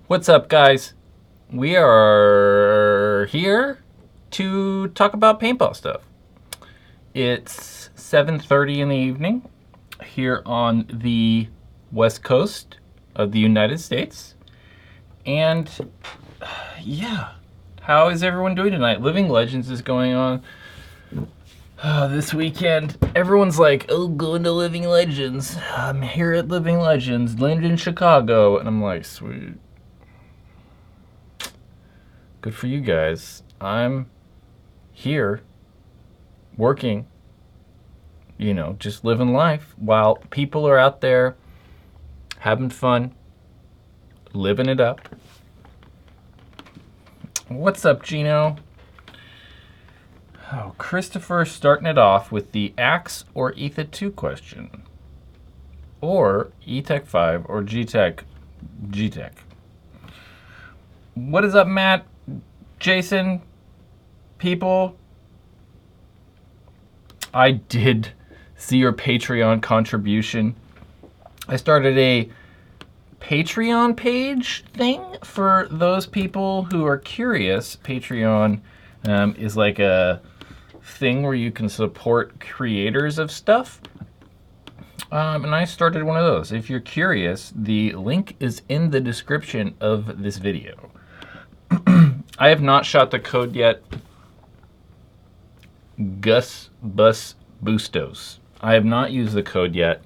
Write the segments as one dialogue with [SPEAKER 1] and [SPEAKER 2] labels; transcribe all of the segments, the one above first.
[SPEAKER 1] What's up, guys? We are here to talk about paintball stuff. It's 7:30 in the evening here on the west coast of the United States. And yeah, how is everyone doing tonight? Living Legends is going on this weekend. Everyone's like, oh, going to Living Legends. I'm here at Living Legends, land in Chicago. And I'm like, sweet. Good for you guys. I'm here working, just living life while people are out there having fun, living it up. What's up, Gino? Oh, Christopher starting it off with the Axe or Etha 2 question. Or E-Tech 5 or G-Tech. What is up, Matt? Jason? People? I did see your Patreon contribution. I started a Patreon page thing for those people who are curious. Patreon is like a thing where you can support creators of stuff. And I started one of those. If you're curious, the link is in the description of this video. I have not shot the code yet. Gus Bus Bustos. I have not used the code yet.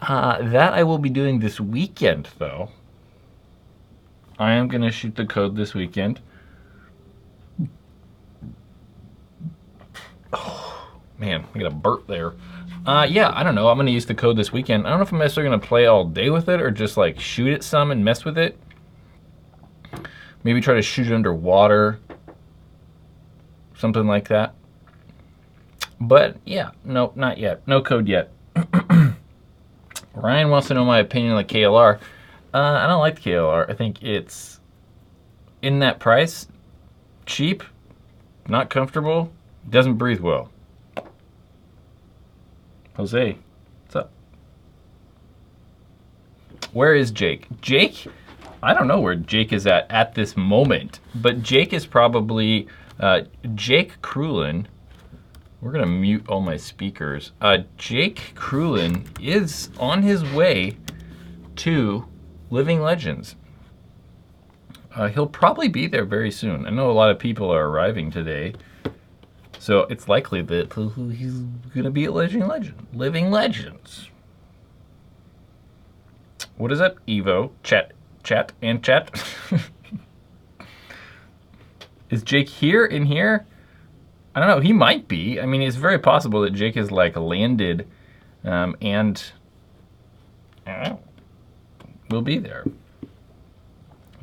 [SPEAKER 1] That I will be doing this weekend, though. I am going to shoot the code this weekend. Oh, man, I got a burp there. Yeah, I don't know. I'm going to use the code this weekend. I don't know if I'm necessarily going to play all day with it or just like shoot it some and mess with it. Maybe try to shoot it underwater. Something like that. But yeah, no, not yet. No code yet. Ryan wants to know my opinion on the KLR. I don't like the KLR. I think it's in that price, cheap, not comfortable, doesn't breathe well. Jose, what's up? Where is Jake? Jake? I don't know where Jake is at this moment, but Jake is probably Jake Krulin. We're gonna mute all my speakers. Jake Krulin is on his way to Living Legends. He'll probably be there very soon. I know a lot of people are arriving today, so it's likely that he's gonna be at Living Legends. What is up, Evo? Chat. Is Jake here in here? I don't know. He might be. I mean, it's very possible that Jake has like landed, and I don't know, we'll be there.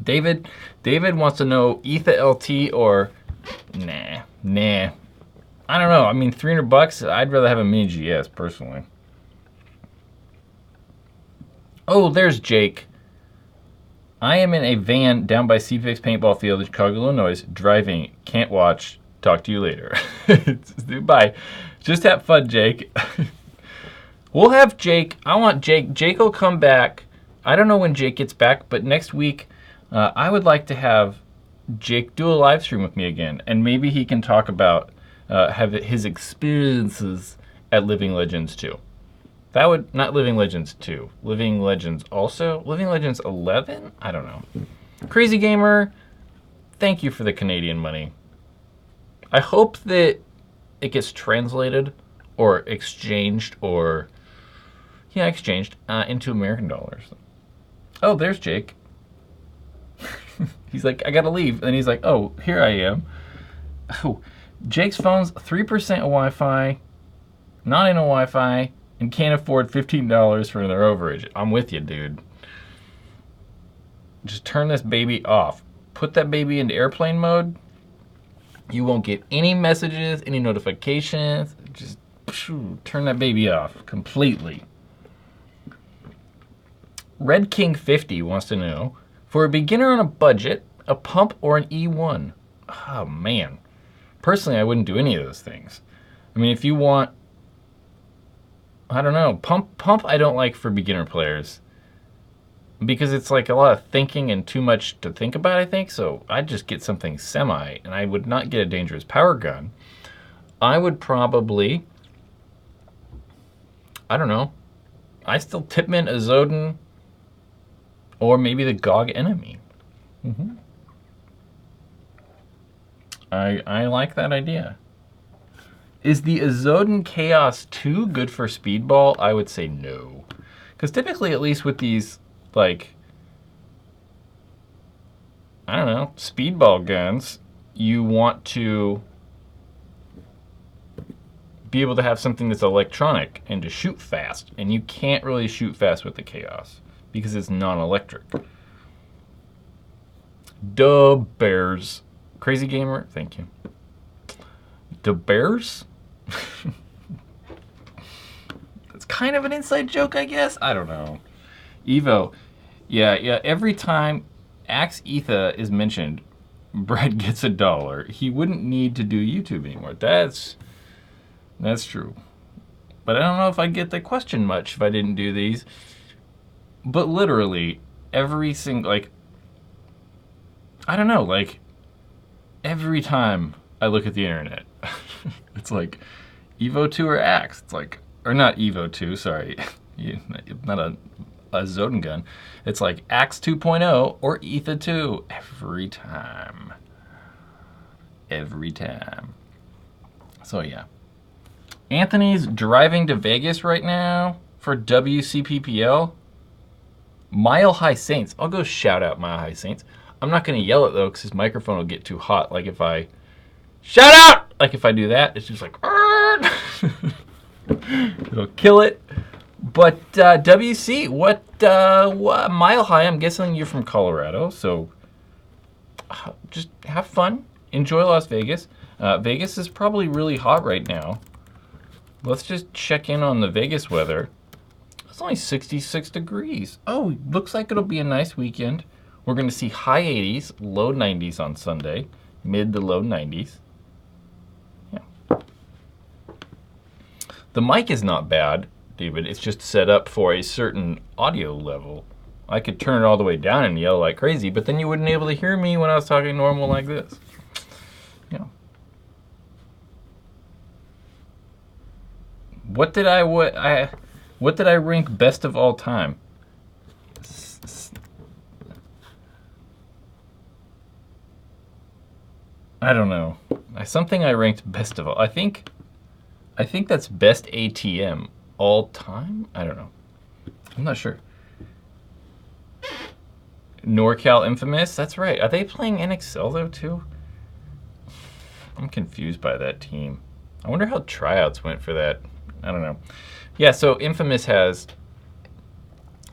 [SPEAKER 1] David wants to know Etha LT or nah. I don't know. I mean, $300. I'd rather have a mini GS personally. Oh, there's Jake. I am in a van down by C6 Paintball Field in Chicago, Illinois, driving. Can't watch. Talk to you later. Bye. Just have fun, Jake. We'll have Jake. I want Jake. Jake will come back. I don't know when Jake gets back, but next week I would like to have Jake do a live stream with me again, and maybe he can talk about have his experiences at Living Legends 2. That would, not Living Legends 2, Living Legends also? Living Legends 11? I don't know. Crazy Gamer, thank you for the Canadian money. I hope that it gets translated or exchanged into American dollars. Oh, there's Jake. He's like, I gotta leave. And he's like, oh, here I am. Oh, Jake's phone's 3% Wi-Fi, not in a Wi-Fi, and can't afford $15 for their overage. I'm with you, dude. Just turn this baby off. Put that baby into airplane mode. You won't get any messages, any notifications. Just turn that baby off completely. Red King 50 wants to know, for a beginner on a budget, a pump or an E1? Oh, man. Personally, I wouldn't do any of those things. I mean, if you want, I don't know, pump I don't like for beginner players. because it's like a lot of thinking and too much to think about, I think. So I'd just get something semi, and I would not get a dangerous power gun. I would probably, I don't know, I still Tipman, a Zodin, or maybe the GOG Enemy. I like that idea. Is the Azodin Chaos 2 good for speedball? I would say no. Because typically, at least with these, like, I don't know, speedball guns, you want to be able to have something that's electronic and to shoot fast. And you can't really shoot fast with the Chaos because it's non-electric. Duh Bears. Crazy Gamer, thank you. The Bears? It's kind of an inside joke, I guess. I don't know. Evo. Yeah, every time Axe Etha is mentioned, Brett gets $1. He wouldn't need to do YouTube anymore. That's true. But I don't know if I'd get the question much if I didn't do these. But literally, every single, like, I don't know, like, every time I look at the internet, it's like Evo 2 or Axe. It's like, or not Evo 2, sorry, not a Zodin gun. It's like Axe 2.0 or Etha 2 every time. Every time. So yeah. Anthony's driving to Vegas right now for WCPPL. Mile High Saints. I'll go shout out Mile High Saints. I'm not going to yell it, though, because his microphone will get too hot. Like, if I shout out! Like, if I do that, it's just like, it'll kill it. But, WC, what Mile High, I'm guessing you're from Colorado, so just have fun. Enjoy Las Vegas. Vegas is probably really hot right now. Let's just check in on the Vegas weather. It's only 66 degrees. Oh, looks like it'll be a nice weekend. We're going to see high 80s, low 90s on Sunday, mid to low 90s. Yeah. The mic is not bad, David. It's just set up for a certain audio level. I could turn it all the way down and yell like crazy, but then you wouldn't be able to hear me when I was talking normal like this. Yeah. What did I rank best of all time? I don't know. Something I ranked best of all. I think that's best ATM all time? I don't know. I'm not sure. NorCal Infamous? That's right. Are they playing NXL though too? I'm confused by that team. I wonder how tryouts went for that. I don't know. Yeah, so Infamous has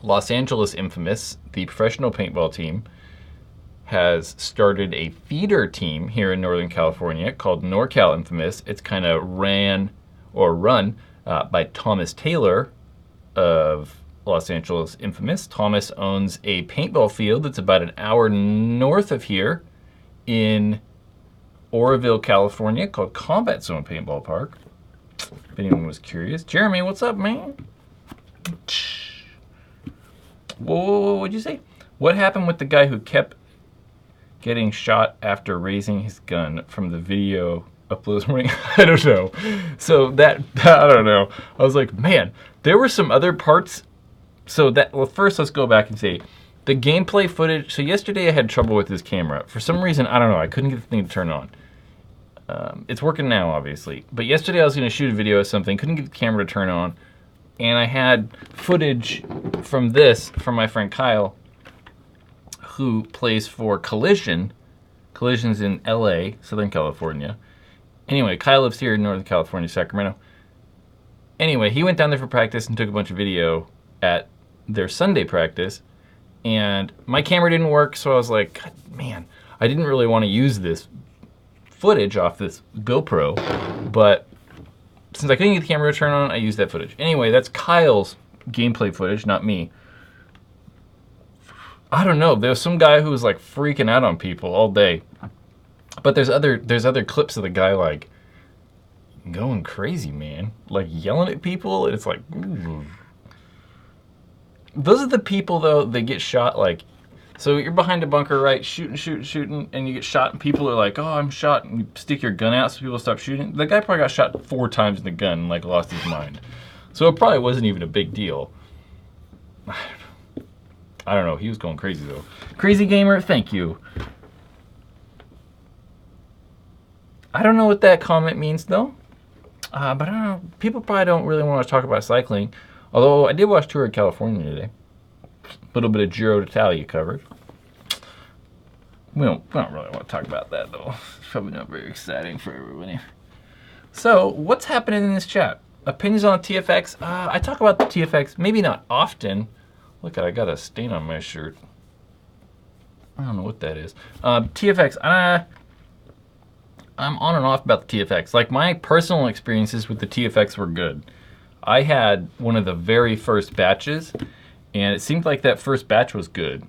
[SPEAKER 1] Los Angeles Infamous, the professional paintball team, has started a feeder team here in Northern California called NorCal Infamous. It's kind of run by Thomas Taylor of Los Angeles Infamous. Thomas owns a paintball field that's about an hour north of here in Oroville, California, called Combat Zone Paintball Park. If anyone was curious. Jeremy, what's up, man? Whoa, what'd you say? What happened with the guy who kept getting shot after raising his gun from the video uploads morning? I don't know. So that, I don't know. I was like, man, there were some other parts. So that, well, first let's go back and say the gameplay footage. So yesterday I had trouble with this camera. For some reason, I don't know, I couldn't get the thing to turn on. It's working now, obviously. But yesterday I was going to shoot a video of something, couldn't get the camera to turn on. And I had footage from this, from my friend Kyle, who plays for Collision. Collision's in LA, Southern California. Anyway, Kyle lives here in Northern California, Sacramento. Anyway, he went down there for practice and took a bunch of video at their Sunday practice. And my camera didn't work, so I was like, God, man, I didn't really want to use this footage off this GoPro, but since I couldn't get the camera to turn on, I used that footage. Anyway, that's Kyle's gameplay footage, not me. I don't know. There was some guy who was like freaking out on people all day, but there's other clips of the guy like going crazy, man, like yelling at people. And it's like, ooh. Those are the people, though, that get shot, like, so you're behind a bunker, right, shooting, and you get shot, and people are like, oh, I'm shot, and you stick your gun out so people stop shooting. The guy probably got shot 4 times in the gun and, like, lost his mind. So it probably wasn't even a big deal. I don't know, he was going crazy, though. Crazy Gamer, thank you. I don't know what that comment means, though. But I don't know, people probably don't really want to talk about cycling. Although I did watch Tour of California today. A little bit of Giro d'Italia covered. We don't really want to talk about that, though. It's probably not very exciting for everybody. So, what's happening in this chat? Opinions on TFX? I talk about the TFX, maybe not often. Look, I got a stain on my shirt. I don't know what that is. TFX, I'm on and off about the TFX. Like, my personal experiences with the TFX were good. I had one of the very first batches, and it seemed like that first batch was good.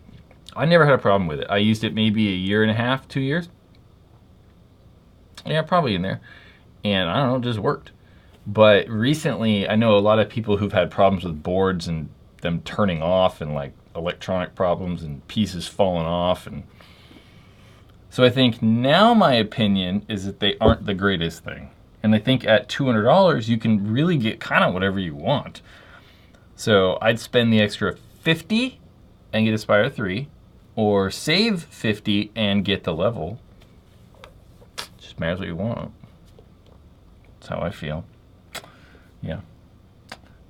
[SPEAKER 1] I never had a problem with it. I used it maybe a year and a half, 2 years. Yeah, probably in there. And I don't know, it just worked. But recently, I know a lot of people who've had problems with boards and them turning off and like electronic problems and pieces falling off. And so I think now my opinion is that they aren't the greatest thing. And I think at $200, you can really get kind of whatever you want. So I'd spend the extra $50 and get Aspire 3, or save $50 and get the level. Just matters what you want. That's how I feel. Yeah.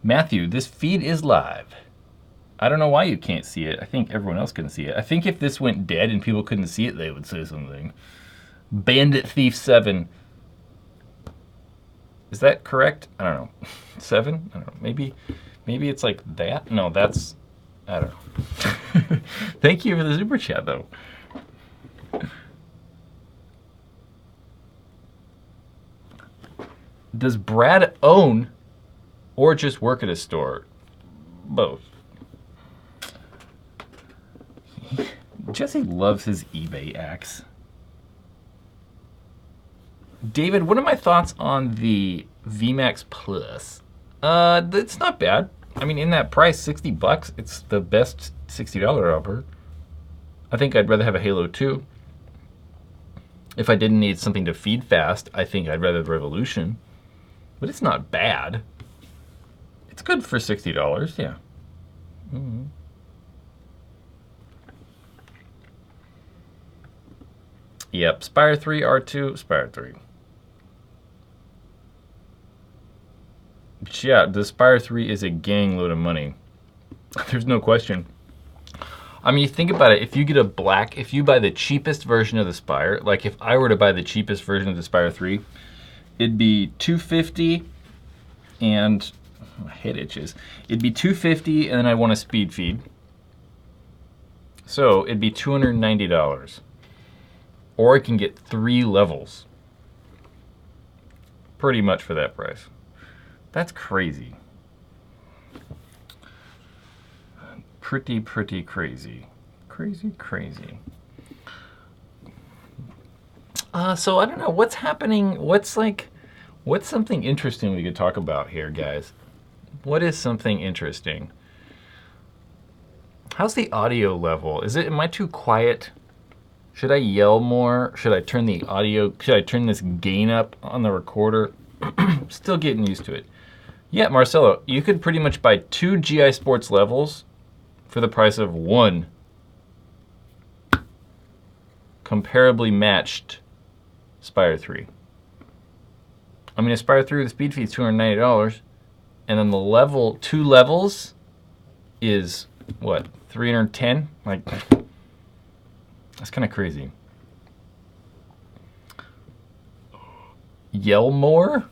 [SPEAKER 1] Matthew, this feed is live. I don't know why you can't see it. I think everyone else can see it. I think if this went dead and people couldn't see it, they would say something. Bandit Thief 7. Is that correct? I don't know. 7? I don't know. Maybe it's like that? No, that's... I don't know. Thank you for the super chat, though. Does Brad own or just work at a store? Both. Jesse loves his eBay axe. David, what are my thoughts on the VMAX Plus? It's not bad. I mean, in that price, $60, it's the best $60 offer. I think I'd rather have a Halo 2. If I didn't need something to feed fast, I think I'd rather the Revolution. But it's not bad. It's good for $60, yeah. Mm-hmm. Yep, Spire 3, R2, Spire 3. But yeah, the Spire 3 is a gang load of money. There's no question. I mean, you think about it, if you get a black, if you buy the cheapest version of the Spire, like if I were to buy the cheapest version of the Spire 3, it'd be $250 and, my head itches, it'd be $250 and then I want a speed feed. So it'd be $290. Or I can get 3 levels. Pretty much for that price. That's crazy. Pretty crazy. Crazy. So I don't know, what's happening, what's something interesting we could talk about here, guys? What is something interesting? How's the audio level? Am I too quiet? Should I yell more? Should I turn the audio, should I turn this gain up on the recorder? Still getting used to it. Yeah, Marcelo, you could pretty much buy 2 GI Sports levels for the price of 1 comparably matched Spire 3. I mean, a Spire 3 with a speed feed is $290, and then the 2 levels is, what, $310? Like, that's kind of crazy. Yell more?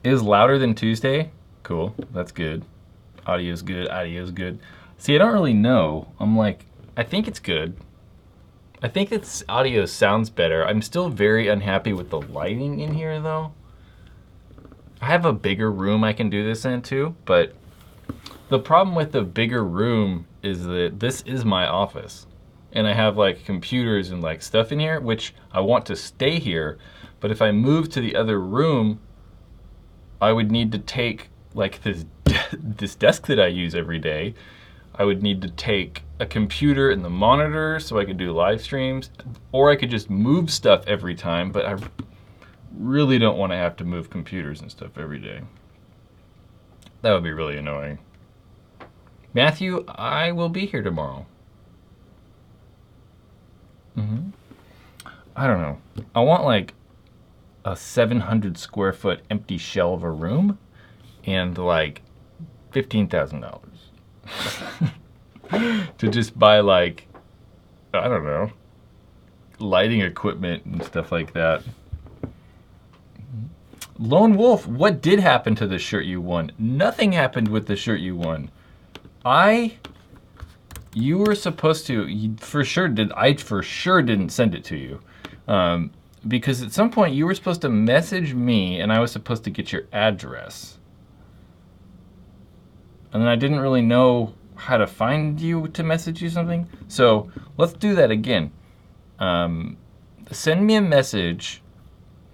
[SPEAKER 1] Is louder than Tuesday? Cool, that's good. Audio's good. See, I don't really know. I'm like, I think it's good. I think its audio sounds better. I'm still very unhappy with the lighting in here, though. I have a bigger room I can do this in, too, but the problem with the bigger room is that this is my office. And I have, like, computers and, like, stuff in here, which I want to stay here. But if I move to the other room, I would need to take, like, this this desk that I use every day, I would need to take a computer and the monitor so I could do live streams, or I could just move stuff every time, but I really don't want to have to move computers and stuff every day. That would be really annoying. Matthew, I will be here tomorrow. I don't know. I want like a 700 square foot empty shell of a room and like $15,000 to just buy like, I don't know, lighting equipment and stuff like that. Lone Wolf, what did happen to the shirt you won? Nothing happened with the shirt you won. You were supposed to, I for sure didn't send it to you. Because at some point you were supposed to message me and I was supposed to get your address. And then I didn't really know how to find you to message you something. So let's do that again. Send me a message.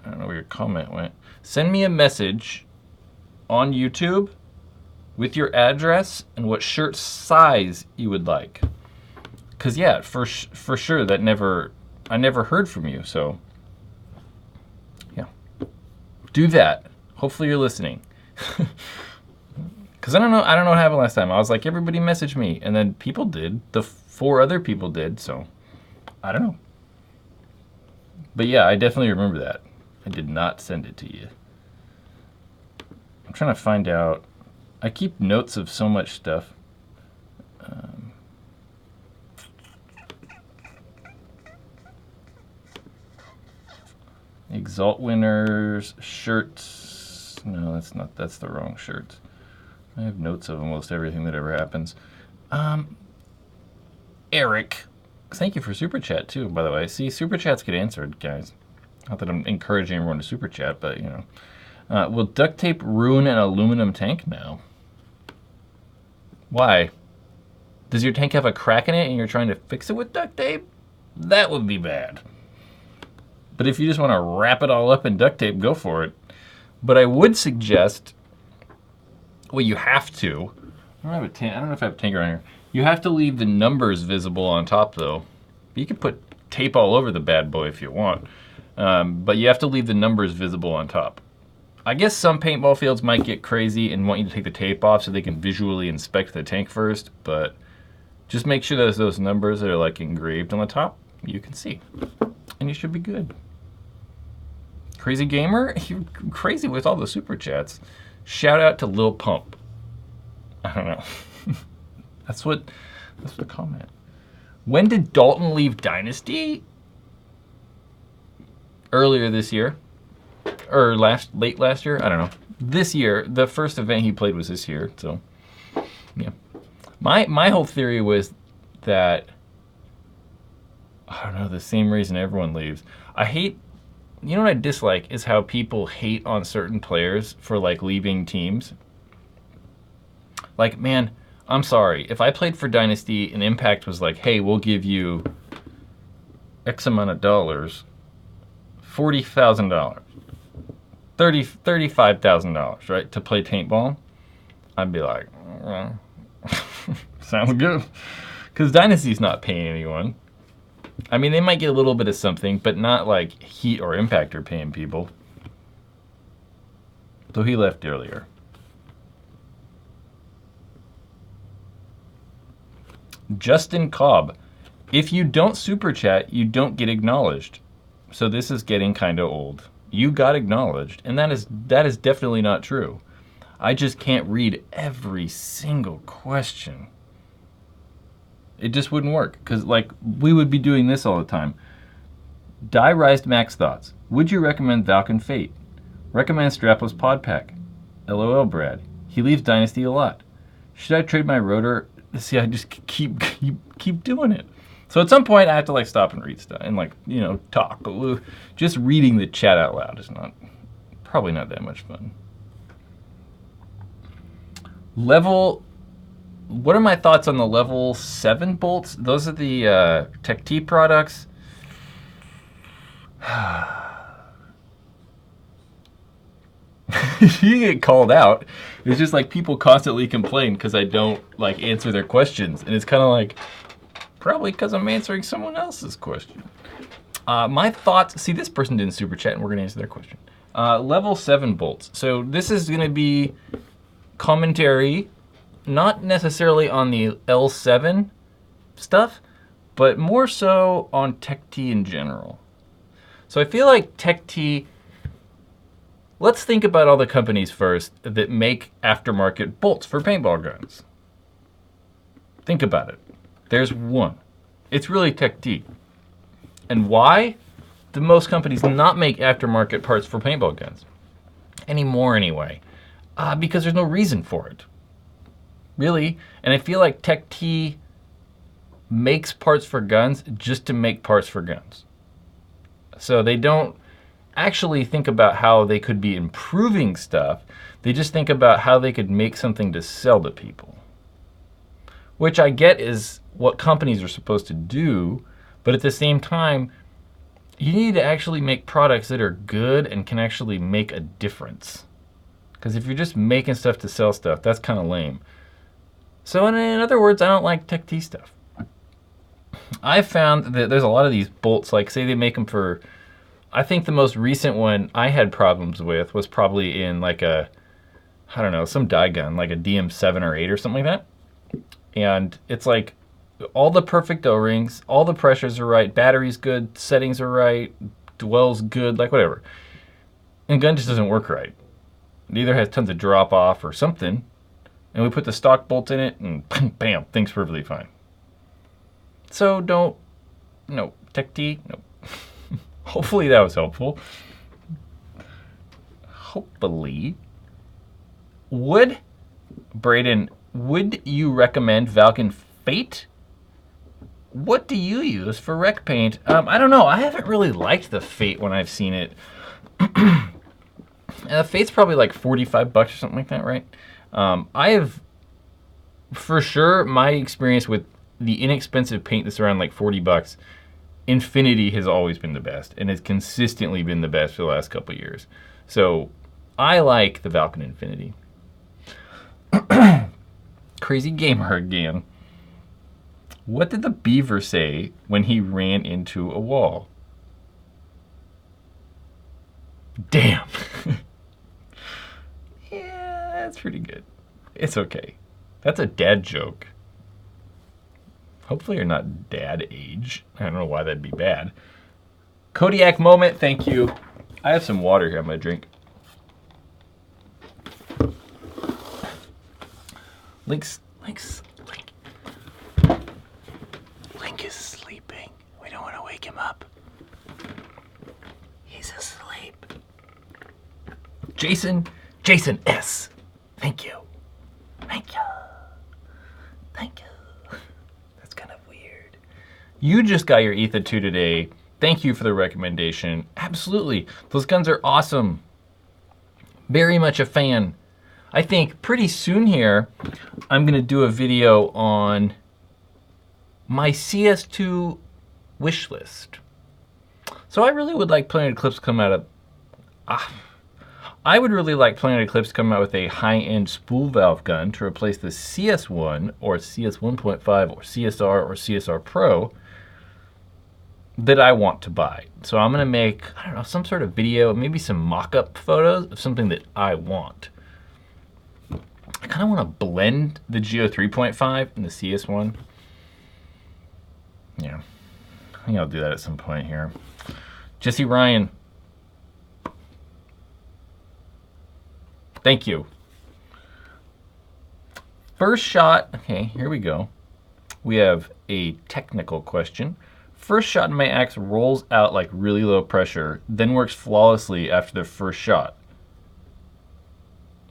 [SPEAKER 1] I don't know where your comment went. Send me a message on YouTube with your address and what shirt size you would like. Cause yeah, for sure I never heard from you. So yeah, do that. Hopefully you're listening. Cause I don't know what happened last time. I was like, everybody messaged me, and then people did. The 4 other people did. So I don't know. But yeah, I definitely remember that. I did not send it to you. I'm trying to find out. I keep notes of so much stuff. Exalt winners, shirts. No, that's the wrong shirt. I have notes of almost everything that ever happens. Eric, thank you for Super Chat too, by the way. See, Super Chats get answered, guys. Not that I'm encouraging everyone to Super Chat, but you know. Will duct tape ruin an aluminum tank? No. Why? Does your tank have a crack in it and you're trying to fix it with duct tape? That would be bad. But if you just want to wrap it all up in duct tape, go for it. But I would suggest, well, you have to. I don't know if I have a tank around here. You have to leave the numbers visible on top, though. You can put tape all over the bad boy if you want. But you have to leave the numbers visible on top. I guess some paintball fields might get crazy and want you to take the tape off so they can visually inspect the tank first, but just make sure that those numbers that are like engraved on the top, you can see. And you should be good. Crazy Gamer, you're crazy with all the Super Chats. Shout out to Lil Pump. I don't know. That's the comment. When did Dalton leave Dynasty? Earlier this year. Or late last year? I don't know. This year, the first event he played was this year, so yeah. My whole theory was that, I don't know, the same reason everyone leaves. You know what I dislike is how people hate on certain players for like leaving teams. Like, man, I'm sorry. If I played for Dynasty and Impact was like, hey, we'll give you X amount of dollars, $40,000. $35,000, right, to play paintball, I'd be like, well, sounds good. Because Dynasty's not paying anyone. I mean, they might get a little bit of something, but not like Heat or Impact are paying people. So he left earlier. Justin Cobb. If you don't super chat, you don't get acknowledged. So this is getting kind of old. You got acknowledged, and that is definitely not true. I just can't read every single question. It just wouldn't work, because like we would be doing this all the time. Die Rise Max Thoughts. Would you recommend Valken Fate? Recommend Strapless Pod Pack. LOL Brad. He leaves Dynasty a lot. Should I trade my rotor? See, I just keep doing it. So at some point I have to like stop and read stuff and like, you know, talk. Just reading the chat out loud is probably not that much fun. What are my thoughts on the level 7 bolts? Those are the Tech T products. You get called out. It's just like people constantly complain because I don't like answer their questions. And it's kind of like, probably because I'm answering someone else's question. My thoughts, see, this person didn't super chat and we're gonna answer their question. Level 7 bolts. So this is gonna be commentary, not necessarily on the L7 stuff, but more so on Tech T in general. So I feel like Tech T, let's think about all the companies first that make aftermarket bolts for paintball guns. Think about it. There's one. It's really Tech T. And why do most companies not make aftermarket parts for paintball guns? Anymore anyway. Because there's no reason for it. Really. And I feel like Tech T makes parts for guns just to make parts for guns. So they don't actually think about how they could be improving stuff. They just think about how they could make something to sell to people. Which I get is what companies are supposed to do, but at the same time, you need to actually make products that are good and can actually make a difference. Because if you're just making stuff to sell stuff, that's kind of lame. So in other words, I don't like Tech T stuff. I found that there's a lot of these bolts, like say they make them for, I think the most recent one I had problems with was probably in like a, I don't know, some die gun, like a DM7 or 8 or something like that. And it's like all the perfect O-rings, all the pressures are right, battery's good, settings are right, dwell's good, like whatever. And gun just doesn't work right. It either has tons of drop off or something, and we put the stock bolt in it and bam, things perfectly fine. So don't, no, Tech T, no. Hopefully that was helpful. Hopefully. Braden, would you recommend Valken Fate? What do you use for rec paint? I don't know. I haven't really liked the Fate when I've seen it. Fate's probably like 45 bucks or something like that, right? I have, for sure, my experience with the inexpensive paint that's around like 40 bucks, Infinity has always been the best and has consistently been the best for the last couple years. So I like the Valken Infinity. Crazy gamer again. What did the beaver say when he ran into a wall? Damn. Yeah, that's pretty good. It's okay. That's a dad joke. Hopefully you're not dad age. I don't know why that'd be bad. Kodiak moment, thank you. I have some water here I'm gonna drink. Link is sleeping. We don't want to wake him up. He's asleep. Jason S. Thank you. Thank you. Thank you. That's kind of weird. You just got your Etha 2 today. Thank you for the recommendation. Absolutely. Those guns are awesome. Very much a fan. I think pretty soon here, I'm going to do a video on my CS2 wish list. So I really would like Planet Eclipse to come out of... I would really like Planet Eclipse to come out with a high-end spool valve gun to replace the CS1 or CS1.5 or CSR or CSR Pro that I want to buy. So I'm going to make, I don't know, some sort of video, maybe some mock-up photos of something that I want. I kind of want to blend the Geo 3.5 and the CS1. Yeah, I think I'll do that at some point here. Jesse Ryan. Thank you. First shot, okay, here we go. We have a technical question. First shot in my axe rolls out like really low pressure, then works flawlessly after the first shot.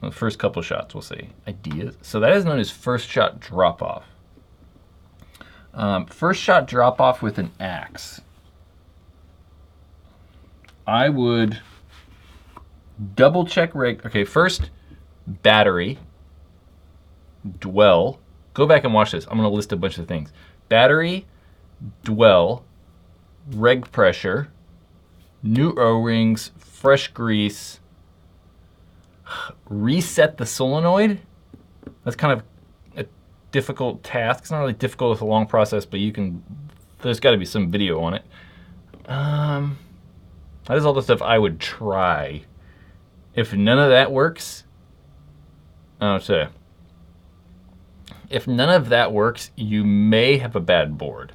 [SPEAKER 1] The first couple shots, we'll say. Ideas. So that is known as first shot drop off. First shot drop off with an axe. I would double check okay, first battery, dwell. Go back and watch this. I'm going to list a bunch of things. Battery, dwell, reg pressure, new O-rings, fresh grease. reset the solenoid. That's kind of a difficult task. It's not really difficult, it's a long process, but you can, there's got to be some video on it. That is all the stuff I would try. If none of that works, if none of that works, you may have a bad board.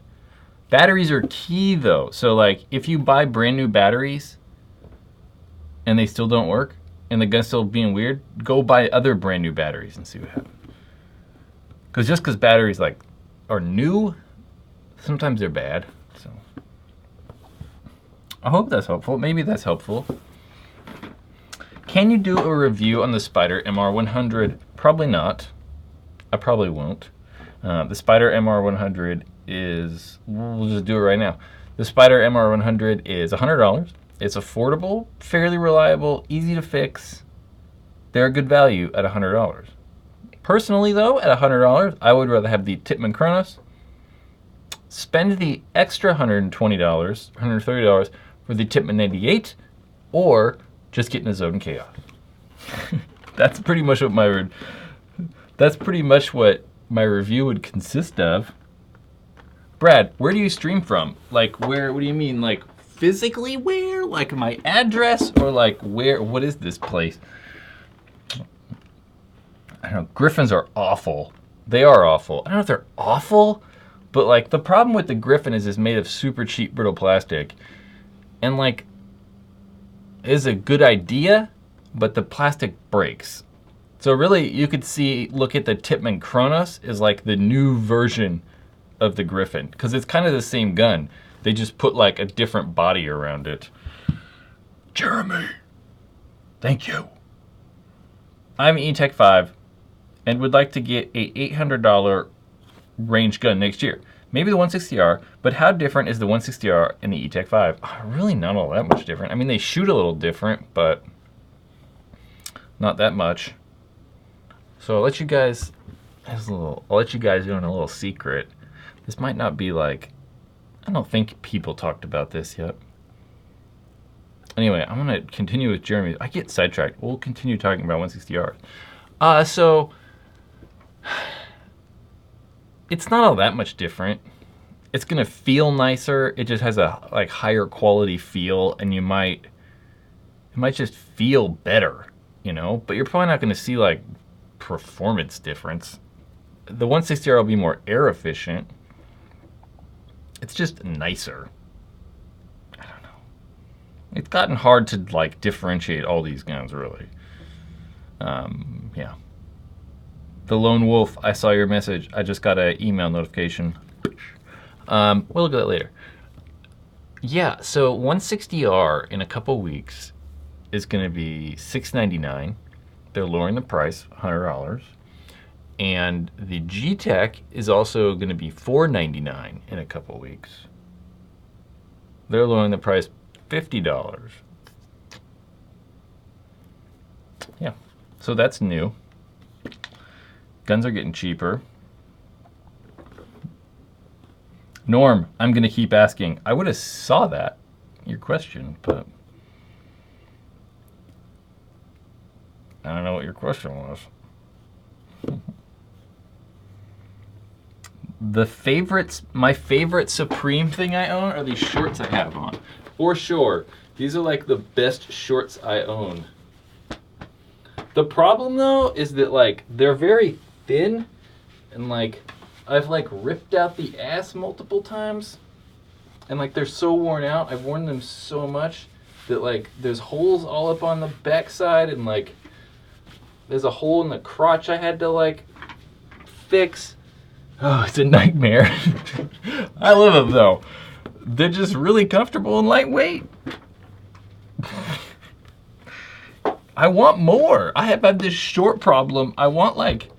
[SPEAKER 1] Batteries are key though. So like if you buy brand new batteries and they still don't work and the gun's still being weird, go buy other brand new batteries and see what happens. Because just because batteries like are new, sometimes they're bad. So I hope that's helpful. Maybe that's helpful. Can you do a review on the Spyder MR100? Probably not. I probably won't. The Spyder MR100 is, we'll just do it right now. The Spyder MR100 is $100. It's affordable, fairly reliable, easy to fix. They're a good value at $100. Personally though, at $100, I would rather have the Tippmann Kronos, spend the extra $120, $130 for the Tippmann 98, or just get in a Zone and Chaos. That's pretty much what my review would consist of. Brad, where do you stream from? Like where, what do you mean? Like physically where? Like my address or like where, what is this place? I don't know, Griffins are awful. They are awful. I don't know if they're awful, but like the problem with the Griffin is it's made of super cheap brittle plastic. And like, is a good idea, but the plastic breaks. So really, you could look at the Tippmann Kronos as like the new version of the Griffin, because it's kind of the same gun. They just put like a different body around it. Jeremy, thank you. I'm E-Tech 5 and would like to get a $800 range gun next year. Maybe the 160R, but how different is the 160R and the E-Tech 5? Really not all that much different. I mean, they shoot a little different, but not that much. So I'll let you guys in a little secret. This might not be like, I don't think people talked about this yet. Anyway, I'm gonna continue with Jeremy. I get sidetracked. We'll continue talking about 160R. So it's not all that much different. It's gonna feel nicer. It just has a like higher quality feel, and it might just feel better, you know. But you're probably not gonna see like performance difference. The 160R will be more air efficient. It's just nicer. I don't know. It's gotten hard to like differentiate all these guns, really. Yeah. The Lone Wolf, I saw your message. I just got an email notification. We'll look at that later. Yeah, so 160R in a couple weeks is going to be $699. They're lowering the price, $100. And the G-Tech is also going to be $499 in a couple weeks. They're lowering the price $50. Yeah, so that's new. Guns are getting cheaper. Norm, I'm going to keep asking. I would have saw that, your question, but I don't know what your question was. My favorite Supreme thing I own are these shorts I have on. For sure. These are like the best shorts I own. The problem though is that like they're very thin and like I've like ripped out the ass multiple times and like they're so worn out. I've worn them so much that like there's holes all up on the backside and like there's a hole in the crotch I had to like fix. Oh, it's a nightmare. I love them though. They're just really comfortable and lightweight. I want more. I have had this short problem. I want like,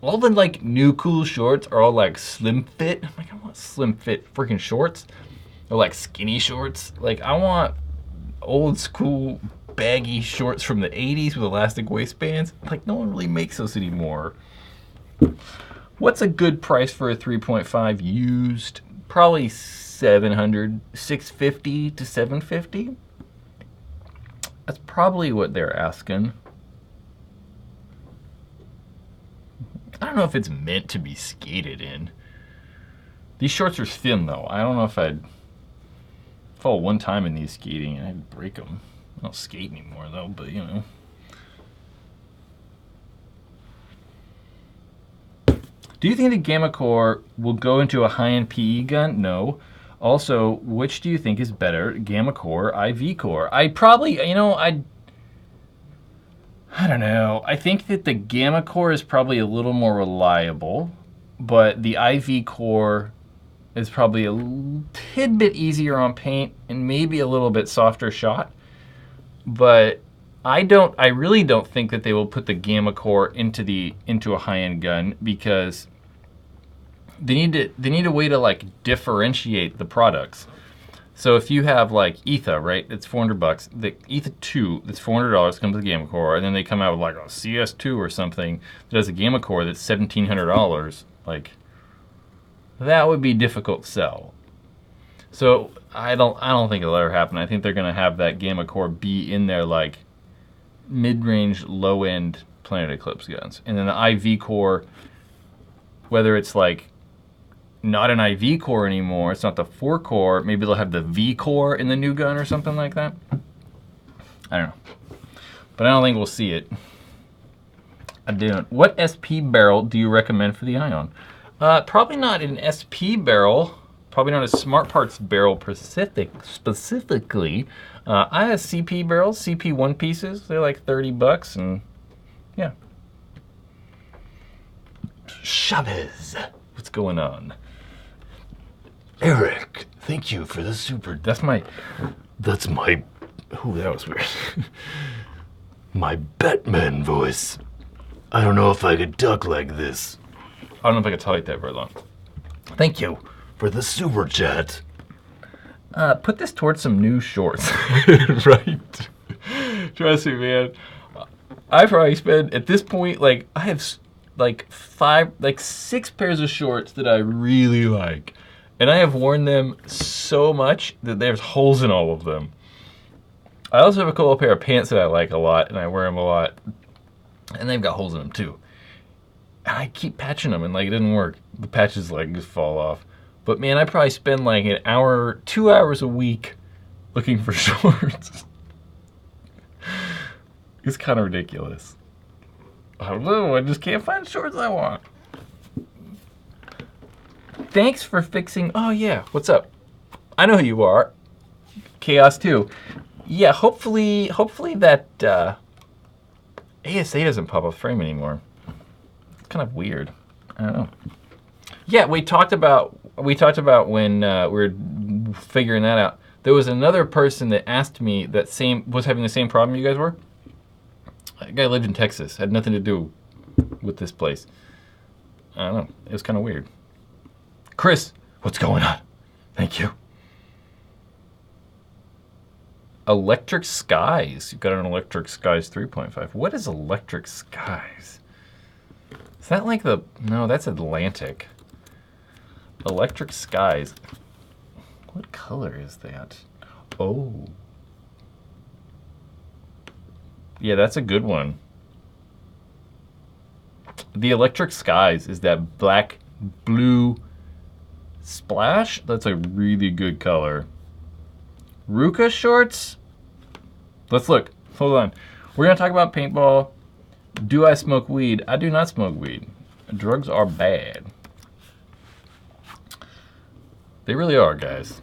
[SPEAKER 1] all the like new cool shorts are all like slim fit. I'm like, I want slim fit freaking shorts. Or like skinny shorts. Like I want old school baggy shorts from the 80s with elastic waistbands. Like no one really makes those anymore. What's a good price for a 3.5 used? Probably $650 to $750. That's probably what they're asking. I don't know if it's meant to be skated in. These shorts are thin though. I don't know if I'd fall one time in these skating and I'd break them. I don't skate anymore though, but you know. Do you think the Gamma Core will go into a high-end PE gun? No. Also, which do you think is better, Gamma Core, IV Core? I probably, you know, I don't know. I think that the Gamma Core is probably a little more reliable, but the IV Core is probably a tidbit easier on paint and maybe a little bit softer shot. But I really don't think that they will put the Gamma Core into a high-end gun, because they need a way to like differentiate the products. So if you have like ETHA, right, it's $400. The ETHA 2, that's $400, comes with the Gamma Core, and then they come out with like a CS2 or something that has a Gamma Core that's $1,700. Like, that would be difficult to sell. So I don't think it'll ever happen. I think they're gonna have that Gamma Core be in their like mid-range, low-end Planet Eclipse guns, and then the IV Core, whether it's like not an IV core anymore, it's not the 4 core, maybe they'll have the V core in the new gun or something like that. I don't know. But I don't think we'll see it. I don't. What SP barrel do you recommend for the Ion? Probably not an SP barrel. Probably not a Smart Parts barrel specifically. I have CP barrels, CP one pieces. They're like $30, and yeah. Chavez, what's going on? Eric, thank you for the super. That's my. Ooh, that was weird. My Batman voice. I don't know if I could talk like this. I don't know if I could talk like that very long. Thank you for the super chat. Put this towards some new shorts. Right. Trust me, man. I probably spend, at this point, like, I have like 6 pairs of shorts that I really like. And I have worn them so much that there's holes in all of them. I also have a couple pair of pants that I like a lot, and I wear them a lot. And they've got holes in them too. And I keep patching them, and like it didn't work. The patches like just fall off. But man, I probably spend like an hour, 2 hours a week looking for shorts. It's kind of ridiculous. I don't know, I just can't find shorts I want. Thanks for fixing, oh yeah, what's up? I know who you are. Chaos 2. Yeah, hopefully that ASA doesn't pop up frame anymore. It's kind of weird. I don't know. Yeah, we talked about when we were figuring that out. There was another person that asked me that was having the same problem you guys were. That guy lived in Texas. Had nothing to do with this place. I don't know. It was kind of weird. Chris, what's going on? Thank you. Electric Skies. You've got an Electric Skies 3.5. What is Electric Skies? Is that like the... No, that's Atlantic. Electric Skies. What color is that? Oh. Yeah, that's a good one. The Electric Skies is that black, blue splash. That's a really good color. Ruka shorts? Let's look. Hold on. We're going to talk about paintball. Do I smoke weed? I do not smoke weed. Drugs are bad. They really are, guys.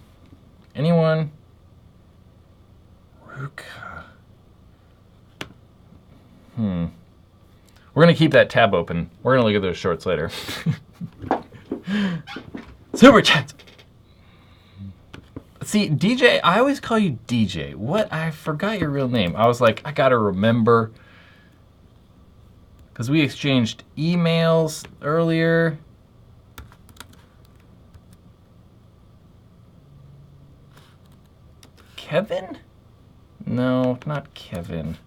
[SPEAKER 1] Anyone? Ruka. We're going to keep that tab open. We're going to look at those shorts later. Super chat. See, DJ, I always call you DJ. What? I forgot your real name. I was like, I got to remember. Because we exchanged emails earlier. Kevin? No, not Kevin.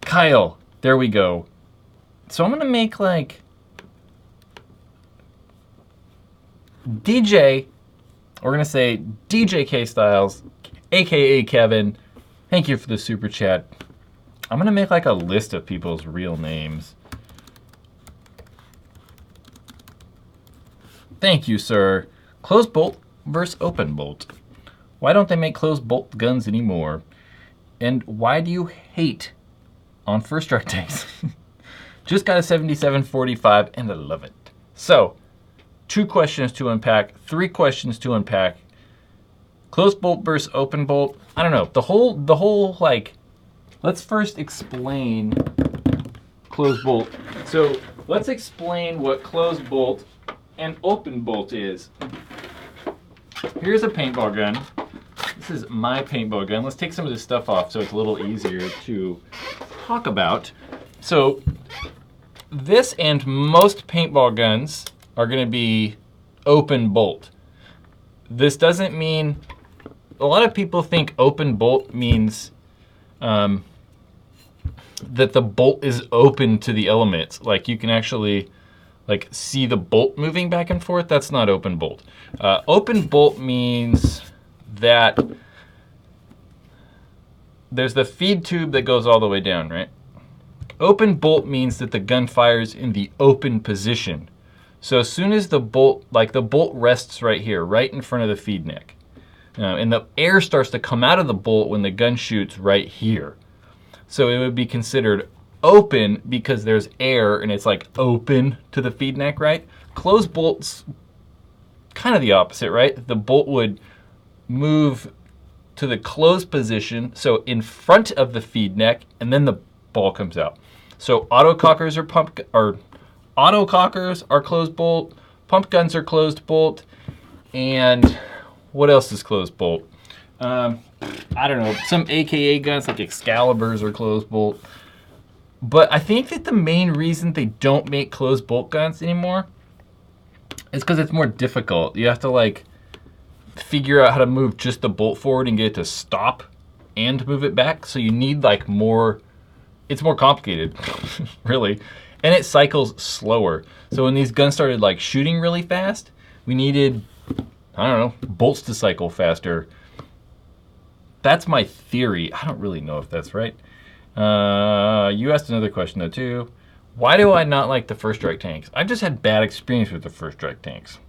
[SPEAKER 1] Kyle. There we go. So I'm going to make like... DJ, We're going to say DJK Styles, aka Kevin. Thank you for the super chat. I'm going to make like a list of people's real names. Thank you, sir. Closed bolt versus open bolt. Why don't they make closed bolt guns anymore? And why do you hate on first strike tanks? Just got a 7745 and I love it. So, 2 questions to unpack, 3 questions to unpack. Closed bolt versus open bolt. I don't know. The whole like, let's first explain closed bolt. So let's explain what closed bolt and open bolt is. Here's a paintball gun. This is my paintball gun. Let's take some of this stuff off so it's a little easier to talk about. So this and most paintball guns are going to be open bolt. This doesn't mean, a lot of people think open bolt means that the bolt is open to the elements. Like you can actually like see the bolt moving back and forth. That's not open bolt. Open bolt means that there's the feed tube that goes all the way down, right? Open bolt means that the gun fires in the open position. So as soon as the bolt, like the bolt rests right here, right in front of the feed neck. And the air starts to come out of the bolt when the gun shoots right here. So it would be considered open because there's air and it's like open to the feed neck, right? Closed bolt's kind of the opposite, right? The bolt would move to the closed position, so in front of the feed neck, and then the ball comes out. So autocockers are closed bolt, pump guns are closed bolt, and what else is closed bolt? I don't know, some AKA guns like Excaliburs are closed bolt. But I think that the main reason they don't make closed bolt guns anymore is because it's more difficult. You have to like figure out how to move just the bolt forward and get it to stop and move it back. So you need like more, it's more complicated, really. And it cycles slower. So when these guns started like shooting really fast, we needed, I don't know, bolts to cycle faster. That's my theory. I don't really know if that's right. You asked another question though too. Why do I not like the first strike tanks? I've just had bad experience with the first strike tanks.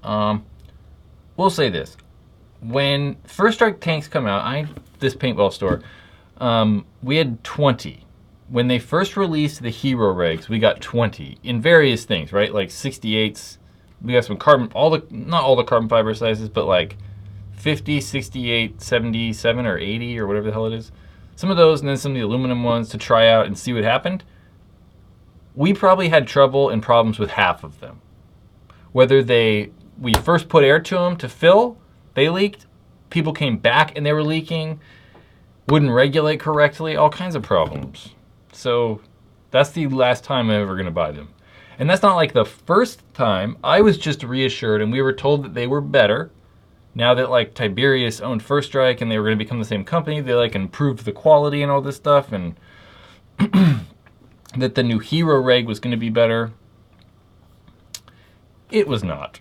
[SPEAKER 1] We'll say this. When first strike tanks come out, this paintball store, we had 20. When they first released the hero regs, we got 20 in various things, right? Like 68s. We got some carbon, not all the carbon fiber sizes, but like 50, 68, 77, or 80, or whatever the hell it is. Some of those, and then some of the aluminum ones to try out and see what happened. We probably had trouble and problems with half of them. Whether we first put air to them to fill, they leaked. People came back and they were leaking. Wouldn't regulate correctly, all kinds of problems. So that's the last time I'm ever gonna buy them. And that's not like the first time. I was just reassured and we were told that they were better. Now that like Tiberius owned First Strike and they were going to become the same company, they like improved the quality and all this stuff, and that the new hero reg was going to be better. It was not.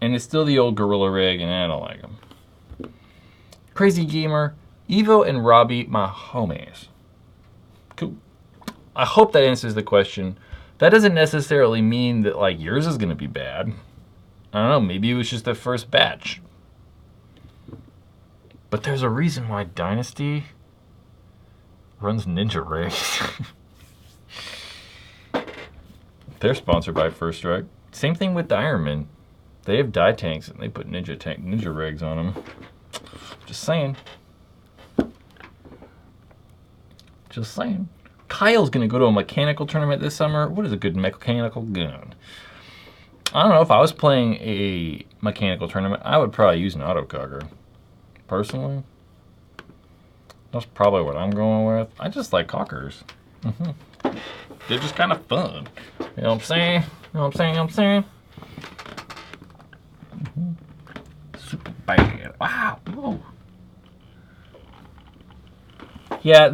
[SPEAKER 1] And it's still the old Gorilla rig, and I don't like them. Crazy Gamer, Evo and Robbie, my homies. Cool. I hope that answers the question. That doesn't necessarily mean that like yours is going to be bad. I don't know, maybe it was just the first batch. But there's a reason why Dynasty runs Ninja rigs. They're sponsored by First Strike. Same thing with Ironman. They have dye tanks and they put Ninja rigs on them. Just saying. Just saying. Kyle's gonna go to a mechanical tournament this summer. What is a good mechanical gun? I don't know, if I was playing a mechanical tournament, I would probably use an autococker. Personally, that's probably what I'm going with. I just like cockers. They're just kind of fun. You know what I'm saying? You know what I'm saying? Super bad. Wow. Whoa. Yeah,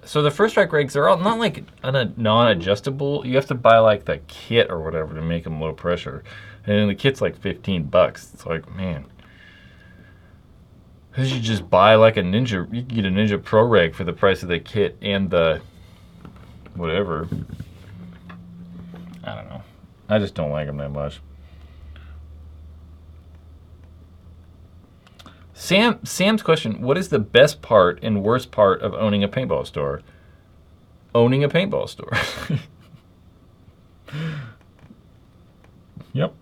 [SPEAKER 1] So the First Strike rigs, they're all not like non-adjustable. You have to buy like the kit or whatever to make them low pressure. And the kit's like $15. It's like, man. You should just buy like a Ninja. You can get a Ninja Pro rig for the price of the kit and the whatever. I don't know. I just don't like them that much. Sam's question, what is the best part and worst part of owning a paintball store? Owning a paintball store. Yep.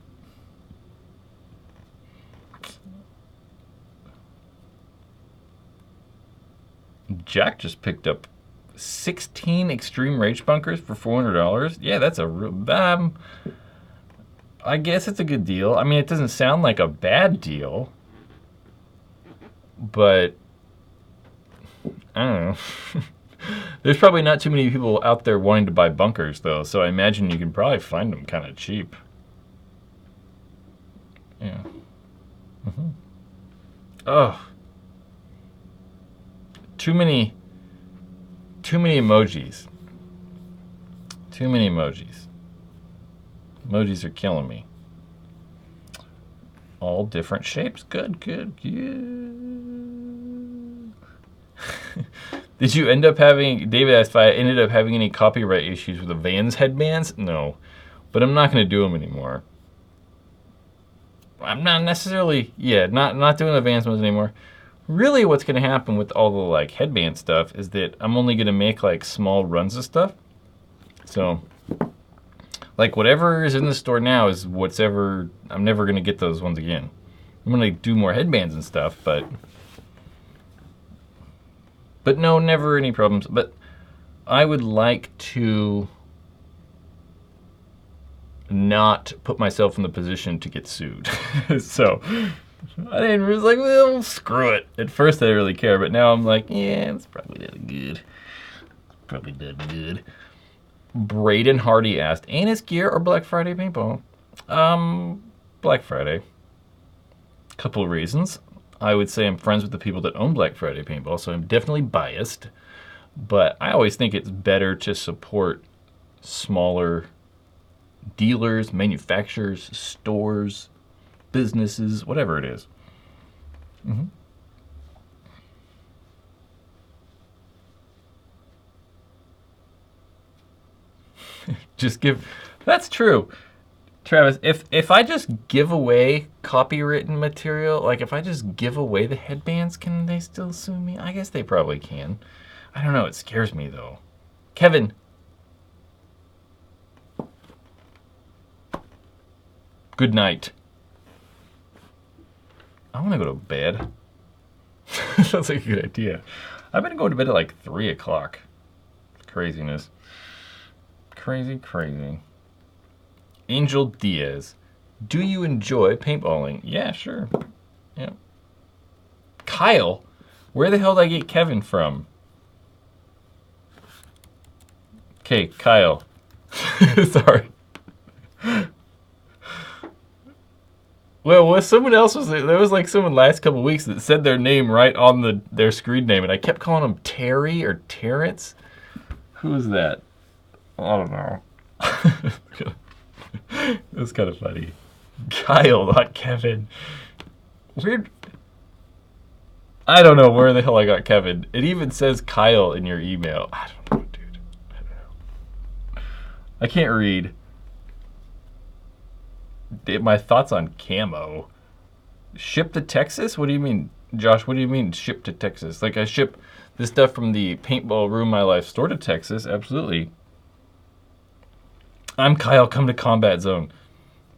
[SPEAKER 1] Jack just picked up 16 extreme rage bunkers for $400. Yeah, that's a real I guess it's a good deal. I mean, it doesn't sound like a bad deal. But I don't know. There's probably not too many people out there wanting to buy bunkers, though, so I imagine you can probably find them kind of cheap. Yeah. Mm-hmm. Oh. Too many emojis. Too many emojis. Emojis are killing me. All different shapes. Good, good, good. Did you end up having, David asked if I ended up having any copyright issues with the Vans headbands? No. But I'm not going to do them anymore. I'm not necessarily, not doing the Vans ones anymore. Really what's going to happen with all the like headband stuff is that I'm only going to make like small runs of stuff. So like whatever is in the store now is whatever, I'm never going to get those ones again. I'm going to do more headbands and stuff, but no, never any problems. But I would like to not put myself in the position to get sued. So I didn't was like, well, screw it. At first I didn't really care, but now I'm like, yeah, it's probably done good. Probably done good. Braden Hardy asked, Anus Gear or Black Friday paintball? Black Friday. Couple of reasons. I would say I'm friends with the people that own Black Friday paintball, so I'm definitely biased. But I always think it's better to support smaller dealers, manufacturers, stores, businesses, whatever it is. Mm-hmm. Just give, that's true. Travis, if I just give away copywritten material, like if I just give away the headbands, can they still sue me? I guess they probably can. I don't know, it scares me though. Kevin. Good night. I want to go to bed. Sounds like a good idea. I've been going to bed at like 3 o'clock. Craziness. Crazy, crazy. Angel Diaz. Do you enjoy paintballing? Yeah, sure. Yeah. Kyle. Where the hell did I get Kevin from? Okay, Kyle. Sorry. Well, someone else was there was like someone last couple of weeks that said their name right on their screen name, and I kept calling them Terry or Terrence. Who is that? I don't know. That's kind of funny. Kyle, not Kevin. Weird. I don't know where the hell I got Kevin. It even says Kyle in your email. I don't know, dude. I don't know. I can't read. My thoughts on camo. Ship to Texas? What do you mean, Josh? What do you mean ship to Texas? Like I ship this stuff from the Paintball Ruin My Life store to Texas? Absolutely. I'm Kyle, come to Combat Zone.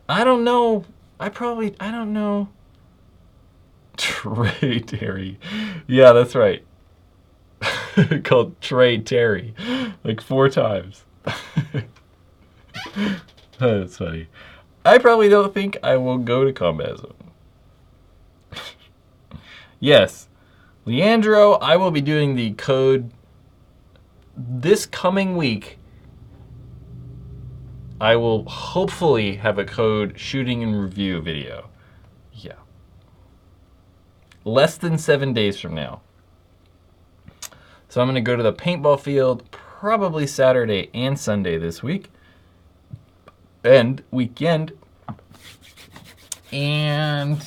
[SPEAKER 1] I don't know. I don't know. Trey Terry. Yeah, that's right. Called Trey Terry. Like 4 times. That's funny. I probably don't think I will go to Combat Zone. Yes. Leandro, I will be doing the code this coming week. I will hopefully have a code shooting and review video. Yeah. Less than 7 days from now. So I'm going to go to the paintball field probably Saturday and Sunday this week. And weekend. And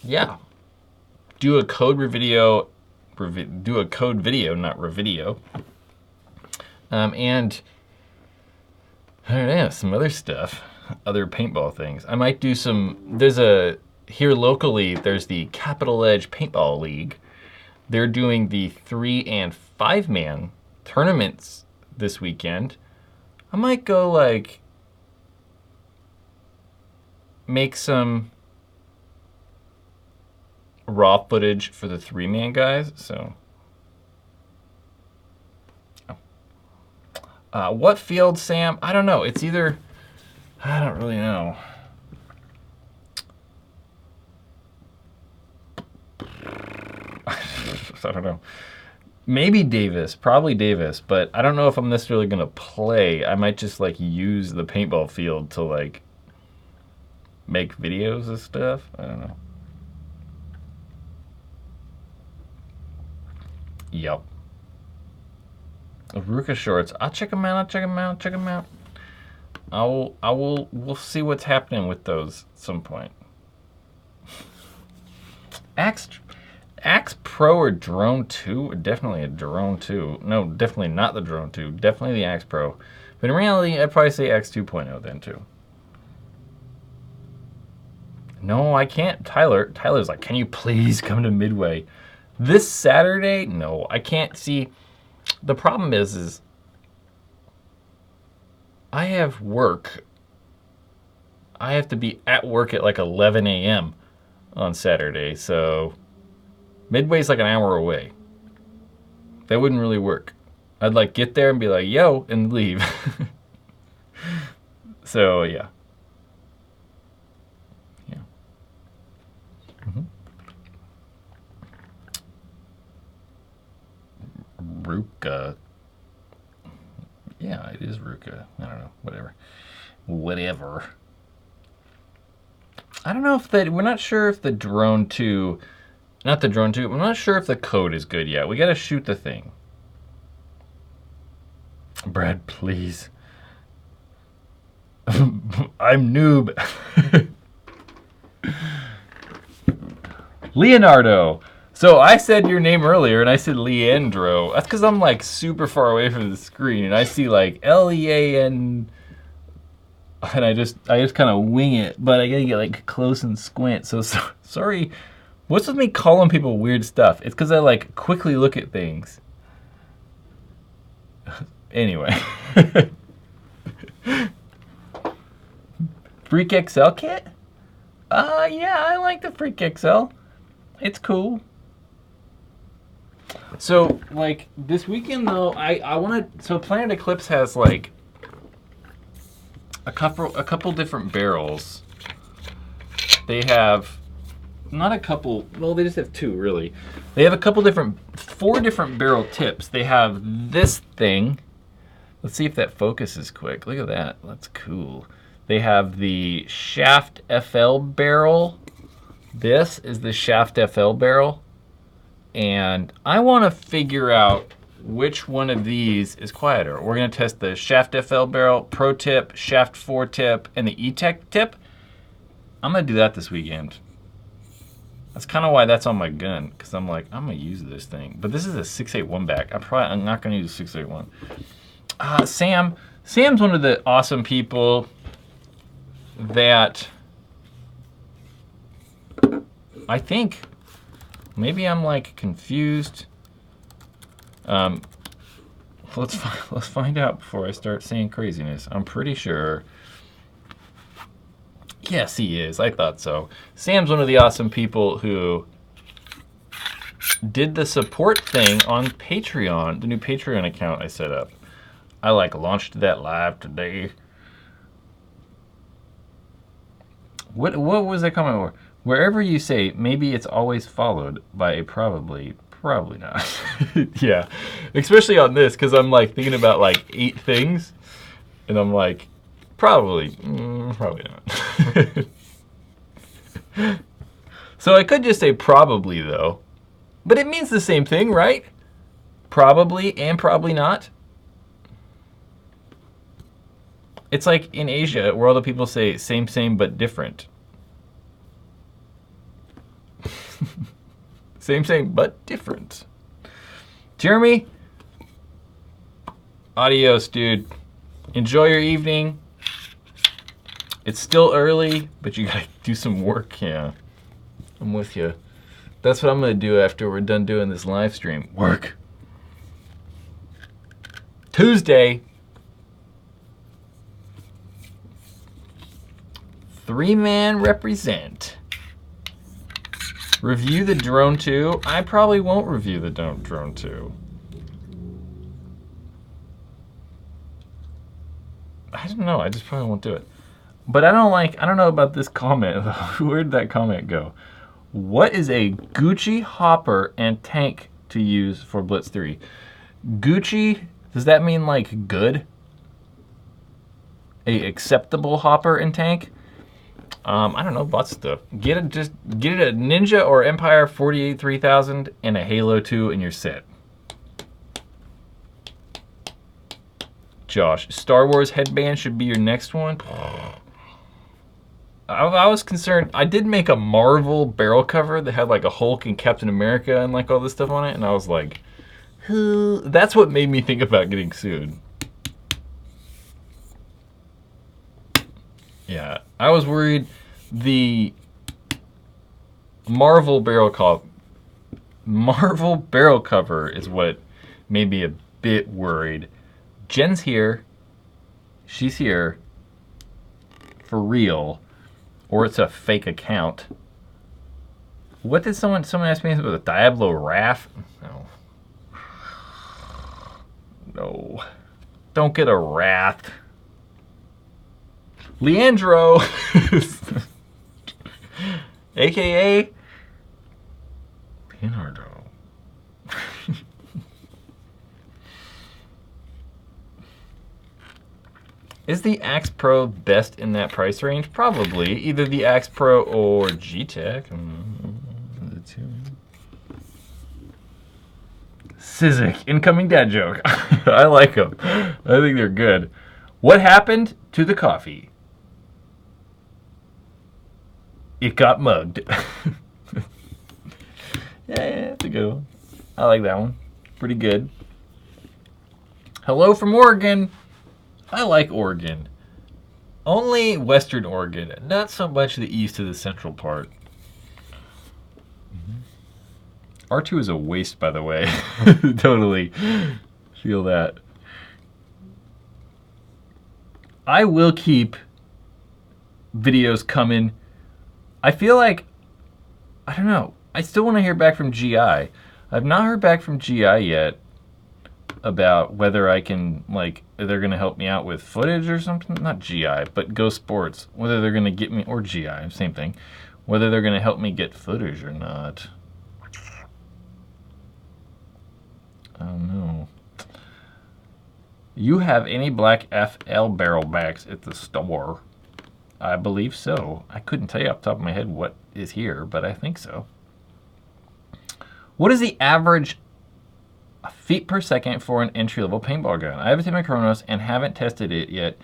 [SPEAKER 1] yeah. Do a code video, not revideo. And I don't know, some other stuff, other paintball things. I might do some, here locally, there's the Capital Edge Paintball League. They're doing the 3 and 5 man tournaments this weekend. I might go like, make some raw footage for the 3 man guys, so. What field, Sam? I don't know. It's either, I don't really know. I don't know. Maybe Davis, probably Davis, but I don't know if I'm necessarily gonna play. I might just like use the paintball field to like make videos and stuff. I don't know. Yep. Ruka shorts. I'll check them out. We'll see what's happening with those at some point. Axe Pro or Drone 2? Definitely a Drone 2. No, definitely not the Drone 2. Definitely the Axe Pro. But in reality, I'd probably say Axe 2.0 then too. No, I can't. Tyler's like, can you please come to Midway? This Saturday? No, I can't. See, the problem is I have work. I have to be at work at like 11 a.m. on Saturday, so Midway's like an hour away. That wouldn't really work. I'd like get there and be like, yo, and leave. So, yeah. Yeah. Ruka. Yeah, it is Ruka. I don't know. Whatever. I don't know if we're not sure if the Drone 2, not the Drone 2, I'm not sure if the code is good yet. We gotta shoot the thing. Brad, please. I'm noob. Leonardo. So I said your name earlier and I said Leandro. That's because I'm like super far away from the screen and I see like Lean and I just kind of wing it, but I gotta get like close and squint. So sorry. What's with me calling people weird stuff? It's because I like quickly look at things. Anyway. Freak XL kit? Yeah, I like the Freak XL. It's cool. So, like, this weekend, though, I want to... So, Planet Eclipse has, like, a couple different barrels. They have... Not a couple... Well, they just have 2, really. They have a couple different... 4 different barrel tips. They have this thing. Let's see if that focuses quick. Look at that. That's cool. They have the Shaft FL barrel. This is the Shaft FL barrel. And I want to figure out which one of these is quieter. We're going to test the Shaft FL barrel, Pro tip, Shaft 4 tip, and the E-Tech tip. I'm going to do that this weekend. That's kind of why that's on my gun, because I'm like, I'm going to use this thing. But this is a 681 back. I'm not going to use a 681. Sam's one of the awesome people that I think maybe I'm like confused. Let's find out before I start saying craziness. I'm pretty sure. Yes, he is. I thought so. Sam's one of the awesome people who did the support thing on Patreon, the new Patreon account I set up. I like launched that live today. What was that comment for? Wherever you say, maybe it's always followed by a probably not. Yeah, especially on this, because I'm like thinking about like 8 things, and I'm like, probably not. So I could just say probably though, but it means the same thing, right? Probably and probably not. It's like in Asia where all the people say same but different. Same but different. Jeremy, adios, dude. Enjoy your evening. It's still early, but you gotta do some work. Yeah, I'm with you. That's what I'm gonna do after we're done doing this live stream. Work. Tuesday. 3-man represent. Review the Drone 2. I probably won't review the Drone 2. I don't know. I just probably won't do it. But I don't know about this comment. Where did that comment go? What is a Gucci hopper and tank to use for Blitz 3? Gucci, does that mean like good? A acceptable hopper and tank? I don't know, bought stuff. Get it a Ninja or Empire 48 3000 and a Halo 2 and you're set. Josh, Star Wars headband should be your next one. I was concerned. I did make a Marvel barrel cover that had like a Hulk and Captain America and like all this stuff on it, and I was like, that's what made me think about getting sued. Yeah, I was worried. The Marvel barrel cover is what made me a bit worried. Jen's here. She's here. For real. Or it's a fake account. What did someone asked me about a Diablo Wrath? No. No. Don't get a Wrath. Leandro, aka Leonardo. Is the Axe Pro best in that price range? Probably. Either the Axe Pro or G-Tech. Sizik, incoming dad joke. I like them. I think they're good. What happened to the coffee? It got mugged. Yeah, that's a good one. I like that one. Pretty good. Hello from Oregon. I like Oregon. Only Western Oregon, not so much the east to the central part. R2 is a waste, by the way. Totally feel that. I will keep videos coming. I feel like, I don't know, I still want to hear back from GI. I've not heard back from GI yet about whether I can, like, they're going to help me out with footage or something. Not GI, but Go Sports. Whether they're going to get me, or GI, same thing. Whether they're going to help me get footage or not. I don't know. You have any black FL barrel backs at the store? I believe so. I couldn't tell you off the top of my head what is here, but I think so. What is the average feet per second for an entry-level paintball gun? I have a Timmy Chronos and haven't tested it yet,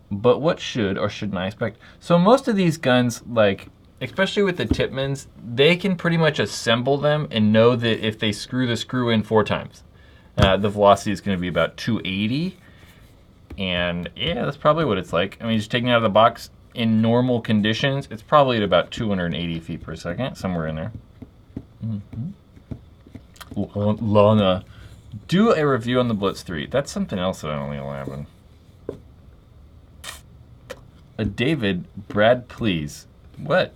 [SPEAKER 1] but what should or shouldn't I expect? So most of these guns, like, especially with the Tipmans, they can pretty much assemble them and know that if they screw the screw in 4 times, the velocity is going to be about 280. And yeah, that's probably what it's like. I mean, just taking it out of the box in normal conditions, it's probably at about 280 feet per second, somewhere in there. Lana, do a review on the Blitz 3. That's something else that I only happen. David, Brad, please. What?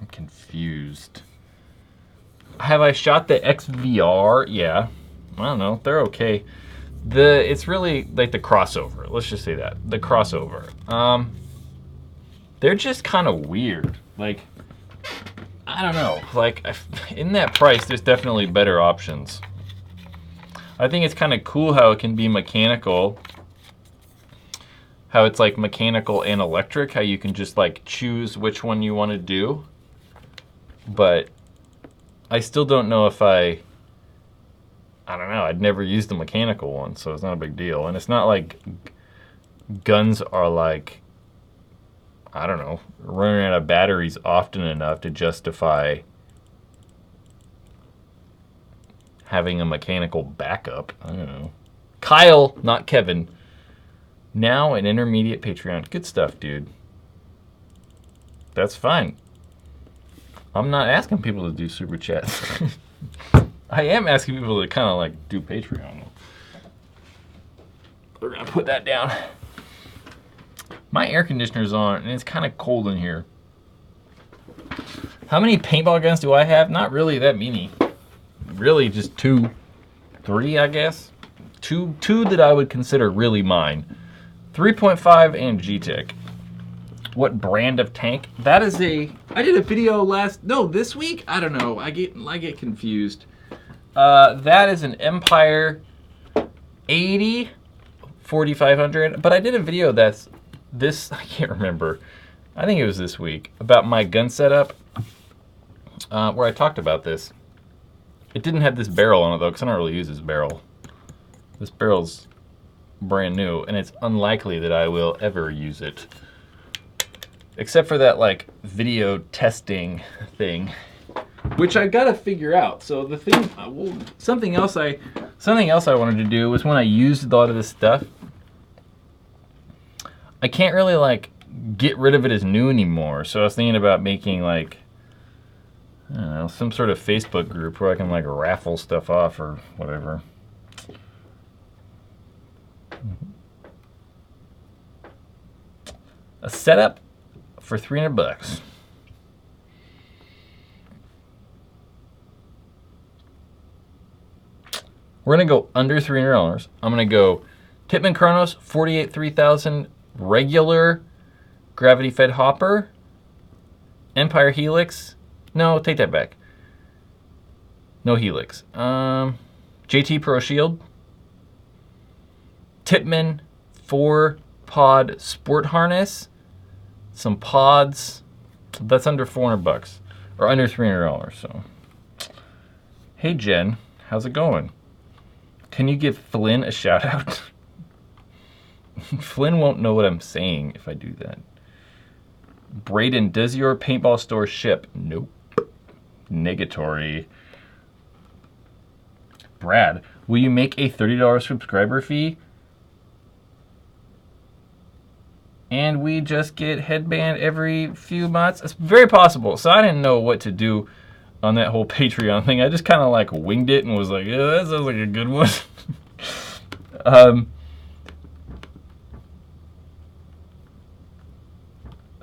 [SPEAKER 1] I'm confused. Have I shot the XVR? Yeah. I don't know. They're okay. It's really like the crossover. Let's just say that. The crossover. They're just kind of weird. Like, I don't know. Like, in that price, there's definitely better options. I think it's kind of cool how it can be mechanical. how it's like mechanical and electric, how you can just like choose which one you want to do. But I still don't know if I don't know, I'd never used the mechanical one, so it's not a big deal. And it's not like guns are like, I don't know, running out of batteries often enough to justify having a mechanical backup. I don't know. Kyle, not Kevin. Now an intermediate Patreon. Good stuff, dude. That's fine. I'm not asking people to do super chats. I am asking people to kind of like do Patreon. We're gonna put that down. My air conditioner's on and it's kind of cold in here. How many paintball guns do I have? Not really that many. Really just 2, 3, I guess. Two that I would consider really mine. 3.5 and G-Tech. What brand of tank? That is I did a video this week? I don't know. I get confused. That is an Empire 80 4500, but I did a video that's I can't remember. I think it was this week about my gun setup where I talked about this. It didn't have this barrel on it though, because I don't really use this barrel. This barrel's brand new, and it's unlikely that I will ever use it. Except for that like video testing thing, which I gotta figure out. So the thing, something else I wanted to do was when I used a lot of this stuff, I can't really like get rid of it as new anymore. So I was thinking about making like, I don't know, some sort of Facebook group where I can like raffle stuff off or whatever. A setup for $300. We're gonna go under $300. I'm gonna go Tippmann Chronos 48 3000 regular gravity fed hopper. Empire Helix. No, take that back. No Helix. JT Pro Shield. Tippmann 4-pod sport harness. Some pods. That's under $400 or under $300. So, hey Jen, how's it going? Can you give Flynn a shout out? Flynn won't know what I'm saying if I do that. Braden, does your paintball store ship? Nope. Negatory. Brad, will you make a $30 subscriber fee? And we just get headband every few months? It's very possible. So I didn't know what to do on that whole Patreon thing. I just kind of like winged it and was like, yeah, that sounds like a good one.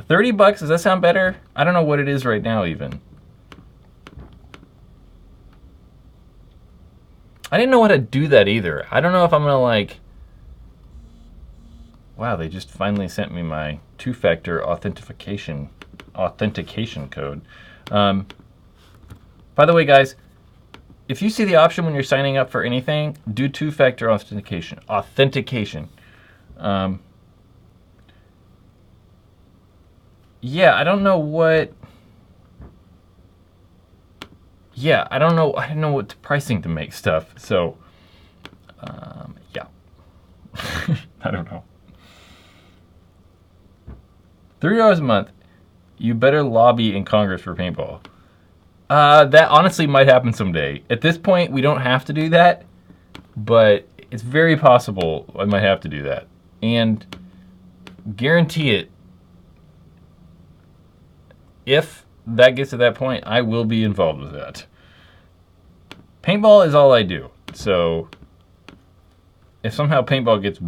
[SPEAKER 1] $30, does that sound better? I don't know what it is right now even. I didn't know how to do that either. I don't know if I'm gonna like, wow, they just finally sent me my 2-factor authentication code. By the way, guys, if you see the option when you're signing up for anything, do 2-factor authentication. Yeah, I don't know what. Yeah, I don't know. I didn't know what pricing to make stuff. So, yeah, I don't know. $30 a month. You better lobby in Congress for paintball. That honestly might happen someday. At this point, we don't have to do that, but it's very possible I might have to do that. And guarantee it, if that gets to that point, I will be involved with that. Paintball is all I do. So if somehow paintball gets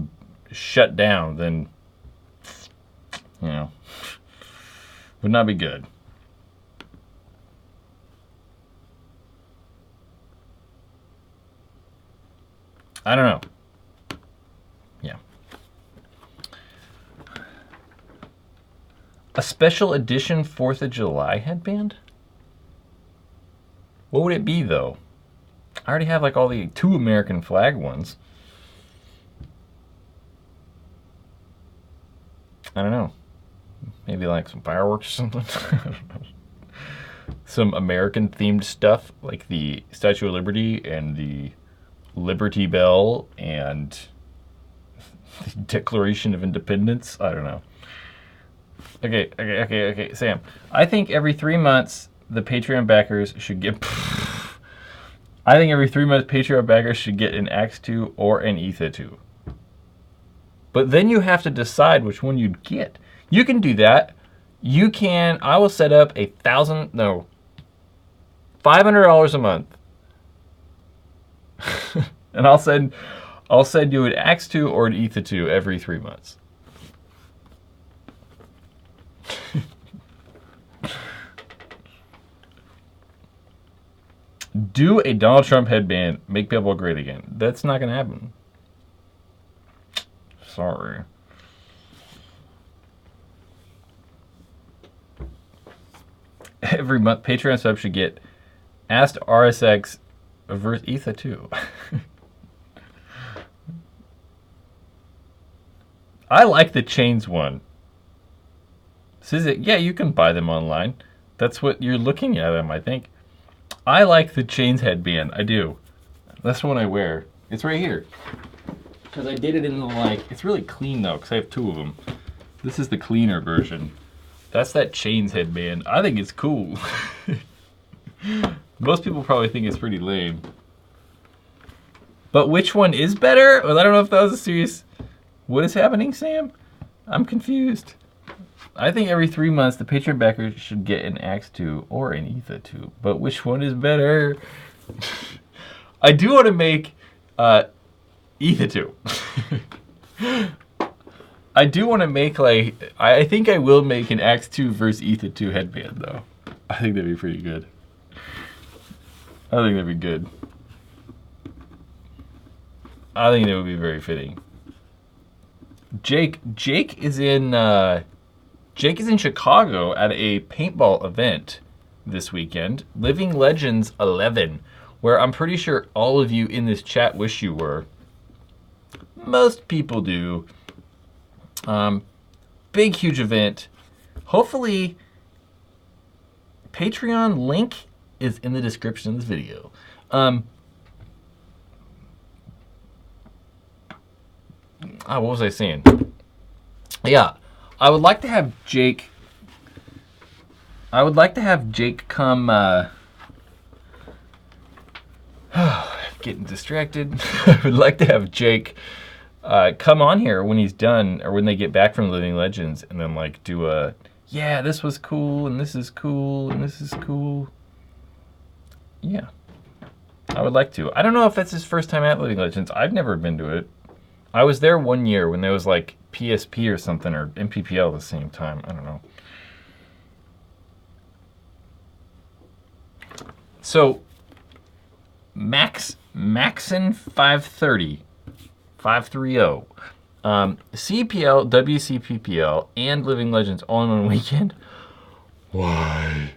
[SPEAKER 1] shut down, then, you know, would not be good. I don't know. Yeah. A special edition 4th of July headband? What would it be, though? I already have like all the 2 American flag ones. I don't know. Maybe like some fireworks or something. I don't know. Some American themed stuff like the Statue of Liberty and the Liberty Bell and the Declaration of Independence. I don't know. Okay, Sam. I think every 3 months the Patreon backers should get. I think every 3 months Patreon backers should get an Axe 2 or an Etha 2. But then you have to decide which one you'd get. You can do that. You can. I will set up $500 a month, and I'll send you an Axe 2 or an Etha 2 every 3 months. Do a Donald Trump headband, make Paintball great again. That's not gonna happen. Sorry. Every month, Patreon subs should get Asked RSX versus Etha 2. I like the chains one. Says it, yeah, you can buy them online. That's what you're looking at them, I think. I like the chains headband. I do. That's the one I wear. It's right here. Because I did it in the, like, it's really clean though, because I have 2 of them. This is the cleaner version. That's that chains headband. I think it's cool. Most people probably think it's pretty lame. But which one is better? Well, I don't know if that was a serious... What is happening, Sam? I'm confused. I think every 3 months the Patreon backers should get an Axe 2 or an Etha 2. But which one is better? I do want to make Etha 2. I do want to make, like, I think I will make an Axe 2 versus Etha 2 headband, though. I think that'd be pretty good. I think that'd be good. I think that would be very fitting. Jake is in Chicago at a paintball event this weekend, Living Legends 11, where I'm pretty sure all of you in this chat wish you were. Most people do. Big, huge event. Hopefully, Patreon link is in the description of this video. What was I saying? Yeah, I would like to have Jake. Come. Getting distracted. I would like to have Jake come on here when he's done, or when they get back from Living Legends, and then like do a, yeah, this was cool, and this is cool, and this is cool. Yeah, I would like to. I don't know if that's his first time at Living Legends. I've never been to it. I was there one year when there was like PSP or something, or MPPL at the same time. I don't know. So, Maxon 530, CPL, WCPPL, and Living Legends all in one weekend. Why?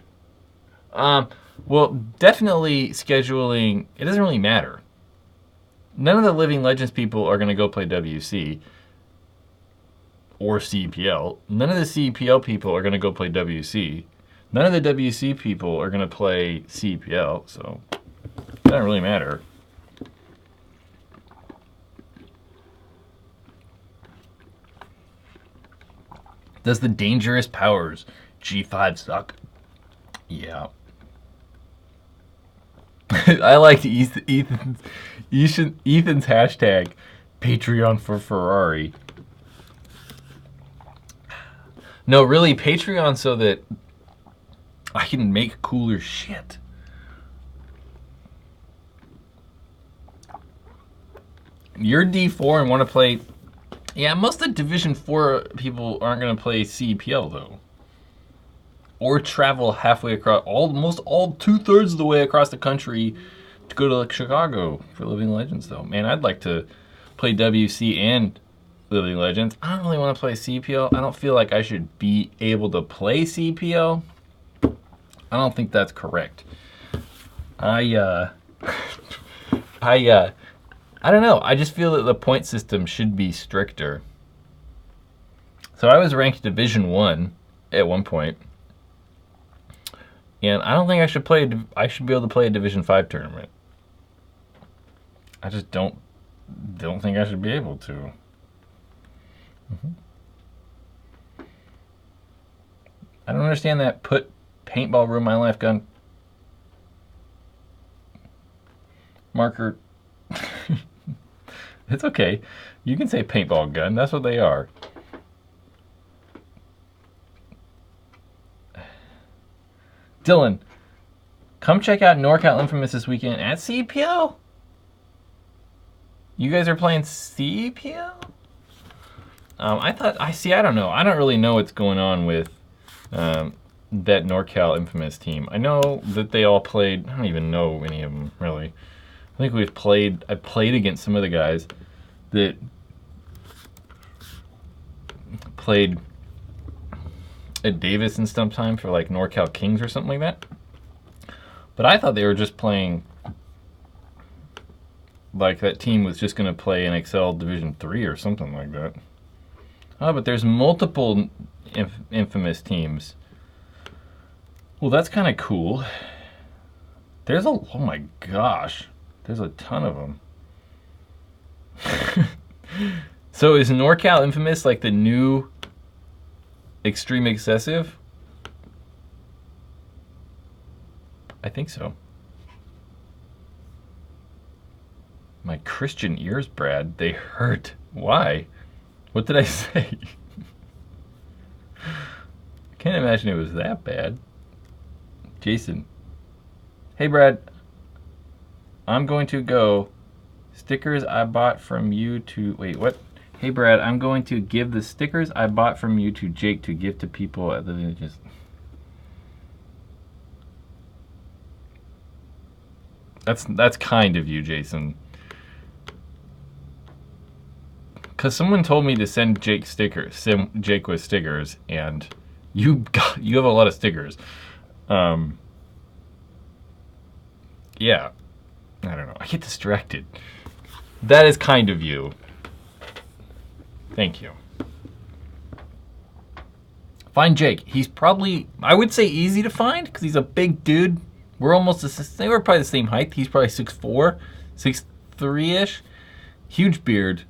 [SPEAKER 1] Well, definitely scheduling, it doesn't really matter. None of the Living Legends people are going to go play WC or CPL. None of the CPL people are going to go play WC. None of the WC people are going to play CPL, so it doesn't really matter. Does the Dangerous Powers G5 suck? Yeah. I like Ethan's hashtag, Patreon for Ferrari. No, really, Patreon so that I can make cooler shit. You're D4 and want to play... Yeah, most of the Division 4 people aren't going to play CPL, though. Or travel halfway across, almost 2/3 of the way across the country to go to like Chicago for Living Legends, though. Man, I'd like to play WC and Living Legends. I don't really want to play CPL. I don't feel like I should be able to play CPL. I don't think that's correct. I don't know. I just feel that the point system should be stricter. So So I was ranked Division 1 at one point. And I don't think I should play. I should be able to play a Division 5 tournament. I just don't think I should be able to. I don't understand that. Put Paintball Ruin My Life gun marker. It's okay. You can say paintball gun. That's what they are. Dylan, come check out NorCal Infamous this weekend at CPL. You guys are playing CPL? I don't know. I don't really know what's going on with that NorCal Infamous team. I know that they all played. I don't even know any of them, really. I think I played against some of the guys that played at Davis and sometime for like NorCal Kings or something like that. But I thought they were just playing, like that team was just going to play in Excel Division 3 or something like that. Oh, but there's multiple Infamous teams. Well, that's kind of cool. Oh my gosh, there's a ton of them. So is NorCal Infamous like the new Extreme Excessive? I think so. My Christian ears, Brad, they hurt. Why? What did I say? I can't imagine it was that bad. Jason. Hey, Brad. I'm going to go. Stickers I bought from you to... Wait, what? Hey, Brad, I'm going to give the stickers I bought from you to Jake to give to people at the just... That's kind of you, Jason. Because someone told me to send Jake stickers. Send Jake with stickers, and you have a lot of stickers. Yeah. I don't know. I get distracted. That is kind of you. Thank you. Find Jake. He's probably, I would say, easy to find because he's a big dude. We're probably the same height. He's probably 6'4", 6'3"-ish. Huge beard.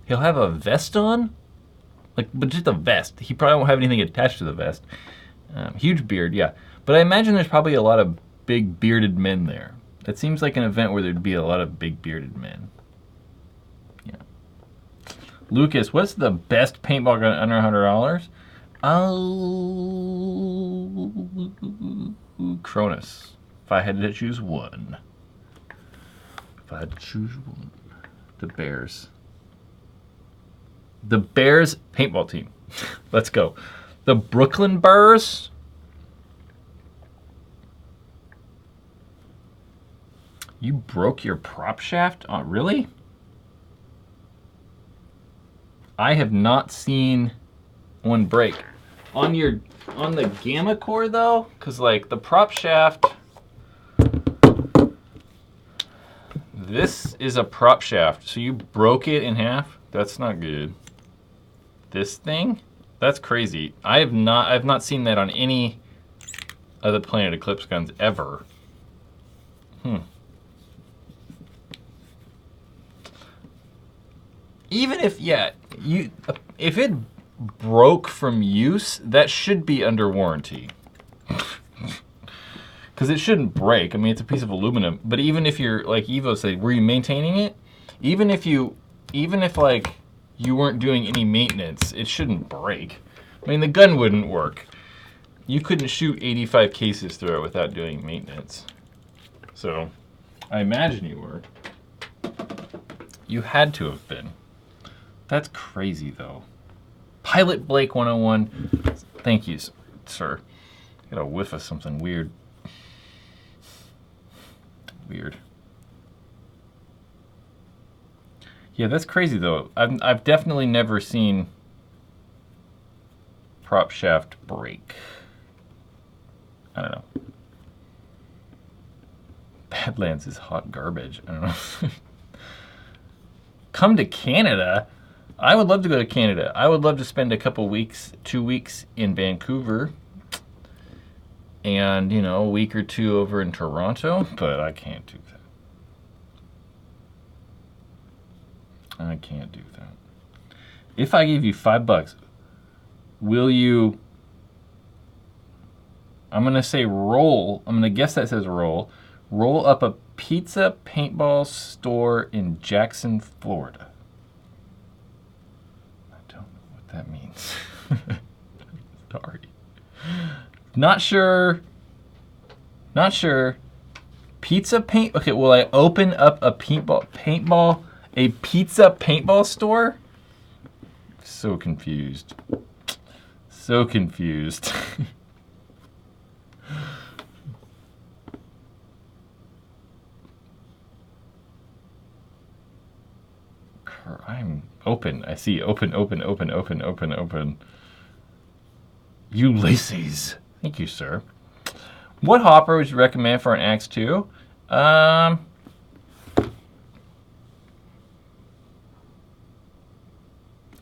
[SPEAKER 1] He'll have a vest on, but just a vest. He probably won't have anything attached to the vest. Huge beard, yeah. But I imagine there's probably a lot of big bearded men there. That seems like an event where there'd be a lot of big bearded men. Yeah. Lucas, what's the best paintball gun under $100? Oh, Cronus. If I had to choose one. The Bears. The Bears paintball team. Let's go. The Brooklyn Bears. You broke your prop shaft? Oh, really? I have not seen one break. On the Gamma core though, because like the prop shaft, this is a prop shaft, so you broke it in half. That's not good. This thing, that's crazy. I've not seen that on any of the Planet Eclipse guns ever. Even if, if it broke from use, that should be under warranty. Because it shouldn't break. I mean, it's a piece of aluminum. But even if you're, like Evo said, were you maintaining it? Even if like you weren't doing any maintenance, it shouldn't break. I mean, the gun wouldn't work. You couldn't shoot 85 cases through it without doing maintenance. So, I imagine you were. You had to have been. That's crazy, though. Pilot Blake 101. Thank you, sir. Got a whiff of something weird. Weird. Yeah, that's crazy, though. I've definitely never seen prop shaft break. I don't know. Badlands is hot garbage. I don't know. Come to Canada? I would love to go to Canada. I would love to spend a couple weeks, 2 weeks in Vancouver, and you know, a week or two over in Toronto, but I can't do that. I can't do that. If I gave you $5, will you, I'm gonna say roll, I'm gonna guess that says roll up a pizza paintball store in Jackson, Florida. I don't know what that means. Sorry. Not sure. Not sure. Pizza paint, okay, will I open up a a pizza paintball store? So confused. So confused. I'm open. I see open. Ulysses. Thank you, sir. What hopper would you recommend for an Axe 2?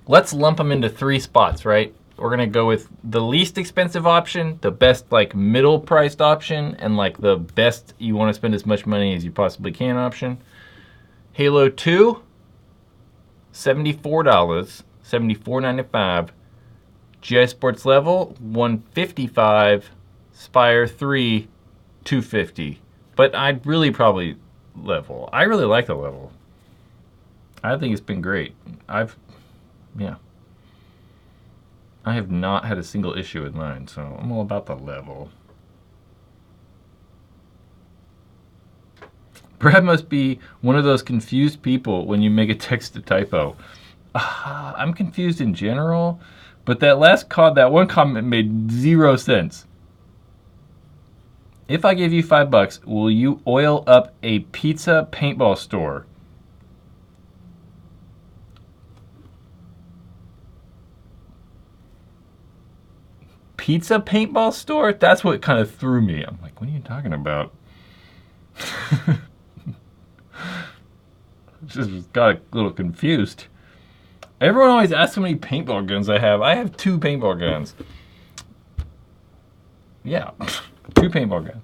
[SPEAKER 1] Let's lump them into 3 spots, right? We're gonna go with the least expensive option, the best like middle priced option, and like the best you want to spend as much money as you possibly can option. Halo 2, $74, $74.95. GI Sports Level, $155. Spire 3, $250. But I'd really probably Level. I really like the Level. I think it's been great. Yeah. I have not had a single issue with mine, so I'm all about the Level. Brad must be one of those confused people when you make a text a typo. I'm confused in general, but that one comment made 0 sense. If I gave you $5, will you oil up a pizza paintball store? Pizza paintball store? That's what kind of threw me. I'm like, what are you talking about? Just got a little confused. Everyone always asks how many paintball guns I have. I have 2 paintball guns. Yeah, 2 paintball guns.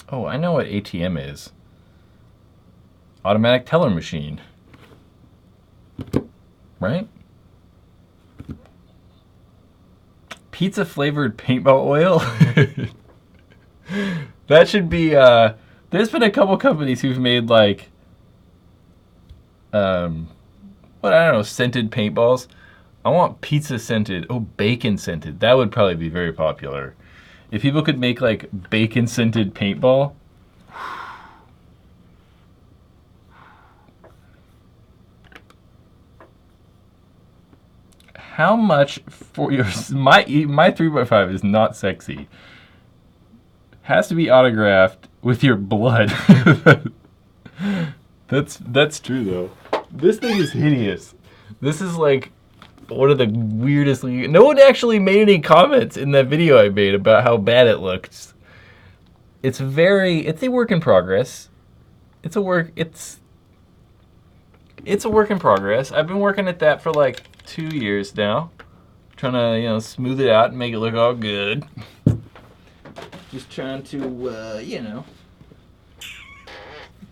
[SPEAKER 1] Oh, I know what ATM is. Automatic teller machine. Right? Pizza flavored paintball oil? That should be, there's been a couple companies who've made like, I don't know, scented paintballs. I want pizza scented, bacon scented. That would probably be very popular. If people could make like bacon scented paintball. How much for your, my 3.5 is not sexy. Has to be autographed with your blood. That's true though. This thing is hideous. This is like one of the weirdest. No one actually made any comments in that video I made about how bad it looks. It's a work in progress. It's a work in progress. I've been working at that for like 2 years now. Trying to, smooth it out and make it look all good. Just trying to,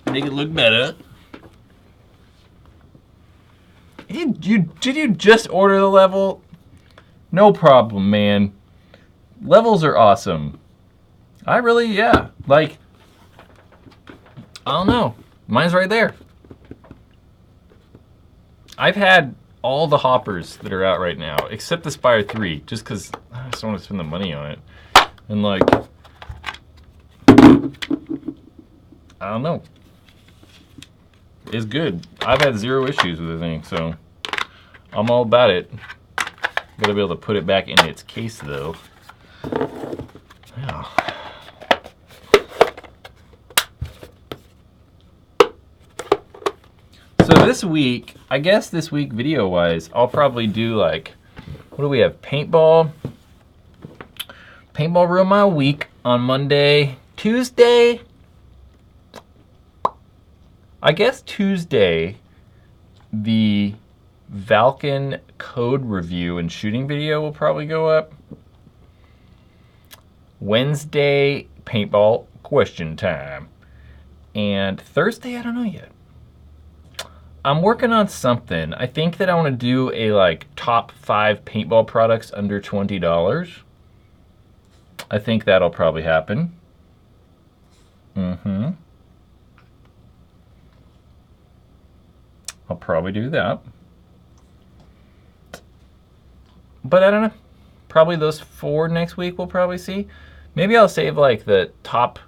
[SPEAKER 1] make it look better. Did you just order the level? No problem, man. Levels are awesome. I don't know. Mine's right there. I've had all the hoppers that are out right now, except the Spire 3, just because I just don't want to spend the money on it. And I don't know. It's good. I've had 0 issues with the thing, so I'm all about it. Gotta be able to put it back in its case, though. Yeah. So this week, I guess this week video-wise, I'll probably do like, what do we have? Paintball Ruin My Week on Monday, Tuesday, I guess Tuesday, the Valken code review and shooting video will probably go up. Wednesday, paintball question time. And Thursday, I don't know yet. I'm working on something. I think that I want to do a like top 5 paintball products under $20. I think that'll probably happen. I'll probably do that. But I don't know. Probably those 4 next week we'll probably see. Maybe I'll save like the top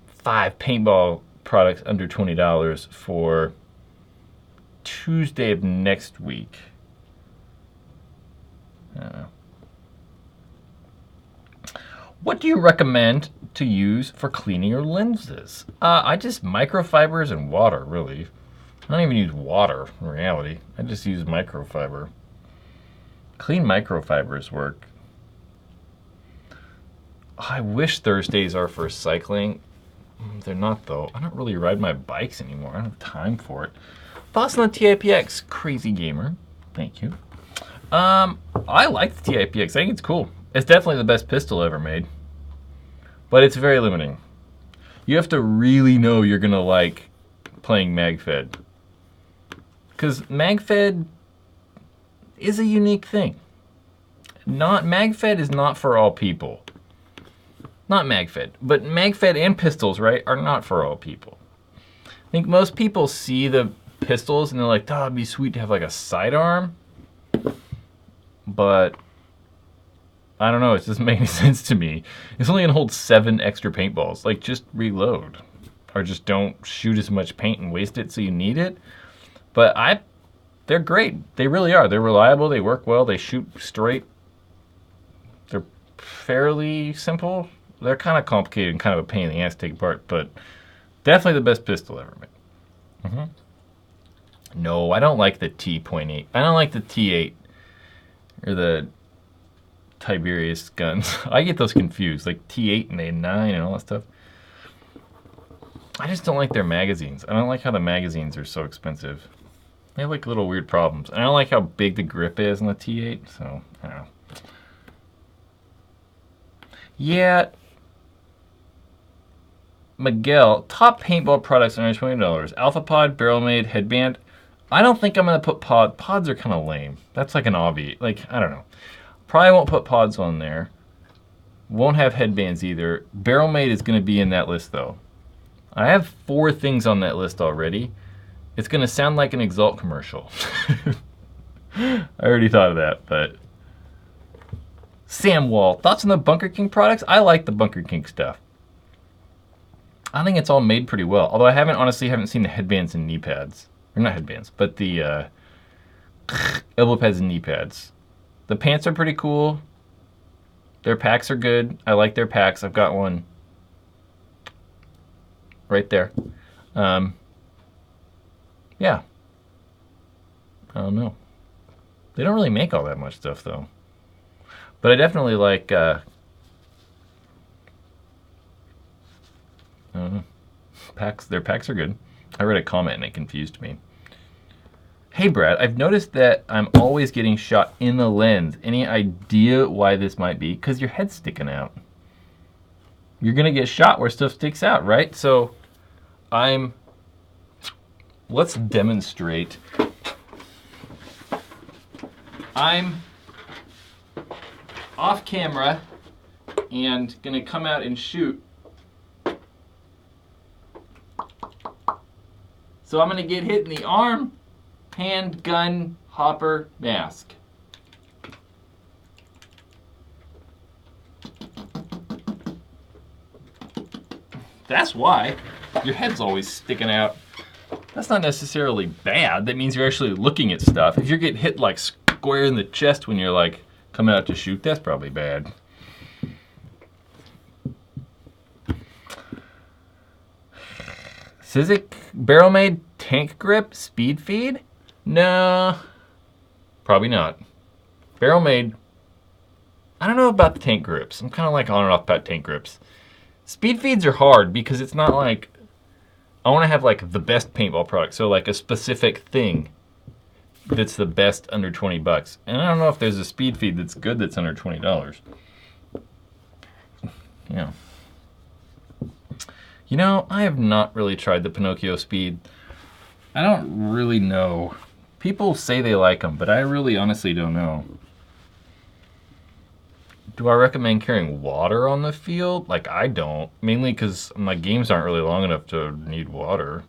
[SPEAKER 1] 5 paintball products under $20 for Tuesday of next week. I don't know. What do you recommend to use for cleaning your lenses? I just microfibers and water, really. I don't even use water in reality. I just use microfiber. Clean microfibers work. I wish Thursdays are for cycling. They're not though. I don't really ride my bikes anymore. I don't have time for it. Thoughts on the TIPX, crazy gamer. Thank you. I like the TIPX. I think it's cool. It's definitely the best pistol ever made. But it's very limiting. You have to really know you're gonna like playing MagFed. Because MagFed is a unique thing. MagFed is not for all people. Not MagFed, but MagFed and pistols, right, are not for all people. I think most people see the pistols and they're like, oh, it'd be sweet to have like a sidearm. But I don't know, it doesn't make any sense to me. It's only gonna hold 7 extra paintballs. Like, just reload. Or just don't shoot as much paint and waste it so you need it. But they're great. They really are. They're reliable, they work well, they shoot straight. They're fairly simple. They're kind of complicated and kind of a pain in the ass to take apart, but definitely the best pistol ever made. No, I don't like the T.8. I don't like the T8 or the Tiberius guns. I get those confused, like T8 and A9 and all that stuff. I just don't like their magazines. I don't like how the magazines are so expensive. They have like little weird problems. And I don't like how big the grip is on the T8, so I don't know. Yeah. Miguel, top paintball products under $20. Alpha Pod, Barrel Made, Headband. I don't think I'm gonna put pod. Pods are kind of lame. That's like an obby. Like, I don't know. Probably won't put pods on there. Won't have headbands either. Barrel Made is gonna be in that list though. I have 4 things on that list already. It's gonna sound like an Exalt commercial. I already thought of that, but. Sam Wall, thoughts on the Bunker King products? I like the Bunker King stuff. I think it's all made pretty well. Although I honestly haven't seen the headbands and knee pads. Or not headbands, but the elbow pads and knee pads. The pants are pretty cool. Their packs are good. I like their packs. I've got one right there. Yeah. I don't know. They don't really make all that much stuff though. But I definitely like, I don't know, packs. Their packs are good. I read a comment and it confused me. Hey Brad, I've noticed that I'm always getting shot in the lens. Any idea why this might be? Because your head's sticking out. You're gonna get shot where stuff sticks out, right? So let's demonstrate. I'm off camera and gonna come out and shoot. So I'm gonna get hit in the arm, hand, gun, hopper, mask. That's why your head's always sticking out. That's not necessarily bad. That means you're actually looking at stuff. If you're getting hit like square in the chest when you're like coming out to shoot, that's probably bad. Sizik Barrel Made tank grip speed feed? No, probably not. Barrel Made, I don't know about the tank grips. I'm kind of like on and off about tank grips. Speed feeds are hard because it's not like I want to have like the best paintball product. So like a specific thing that's the best under 20 bucks. And I don't know if there's a speed feed that's good that's under $20. Yeah. You know, I have not really tried the Pinocchio speed. I don't really know. People say they like them, but I really honestly don't know. Do I recommend carrying water on the field? Like, I don't. Mainly because my games aren't really long enough to need water.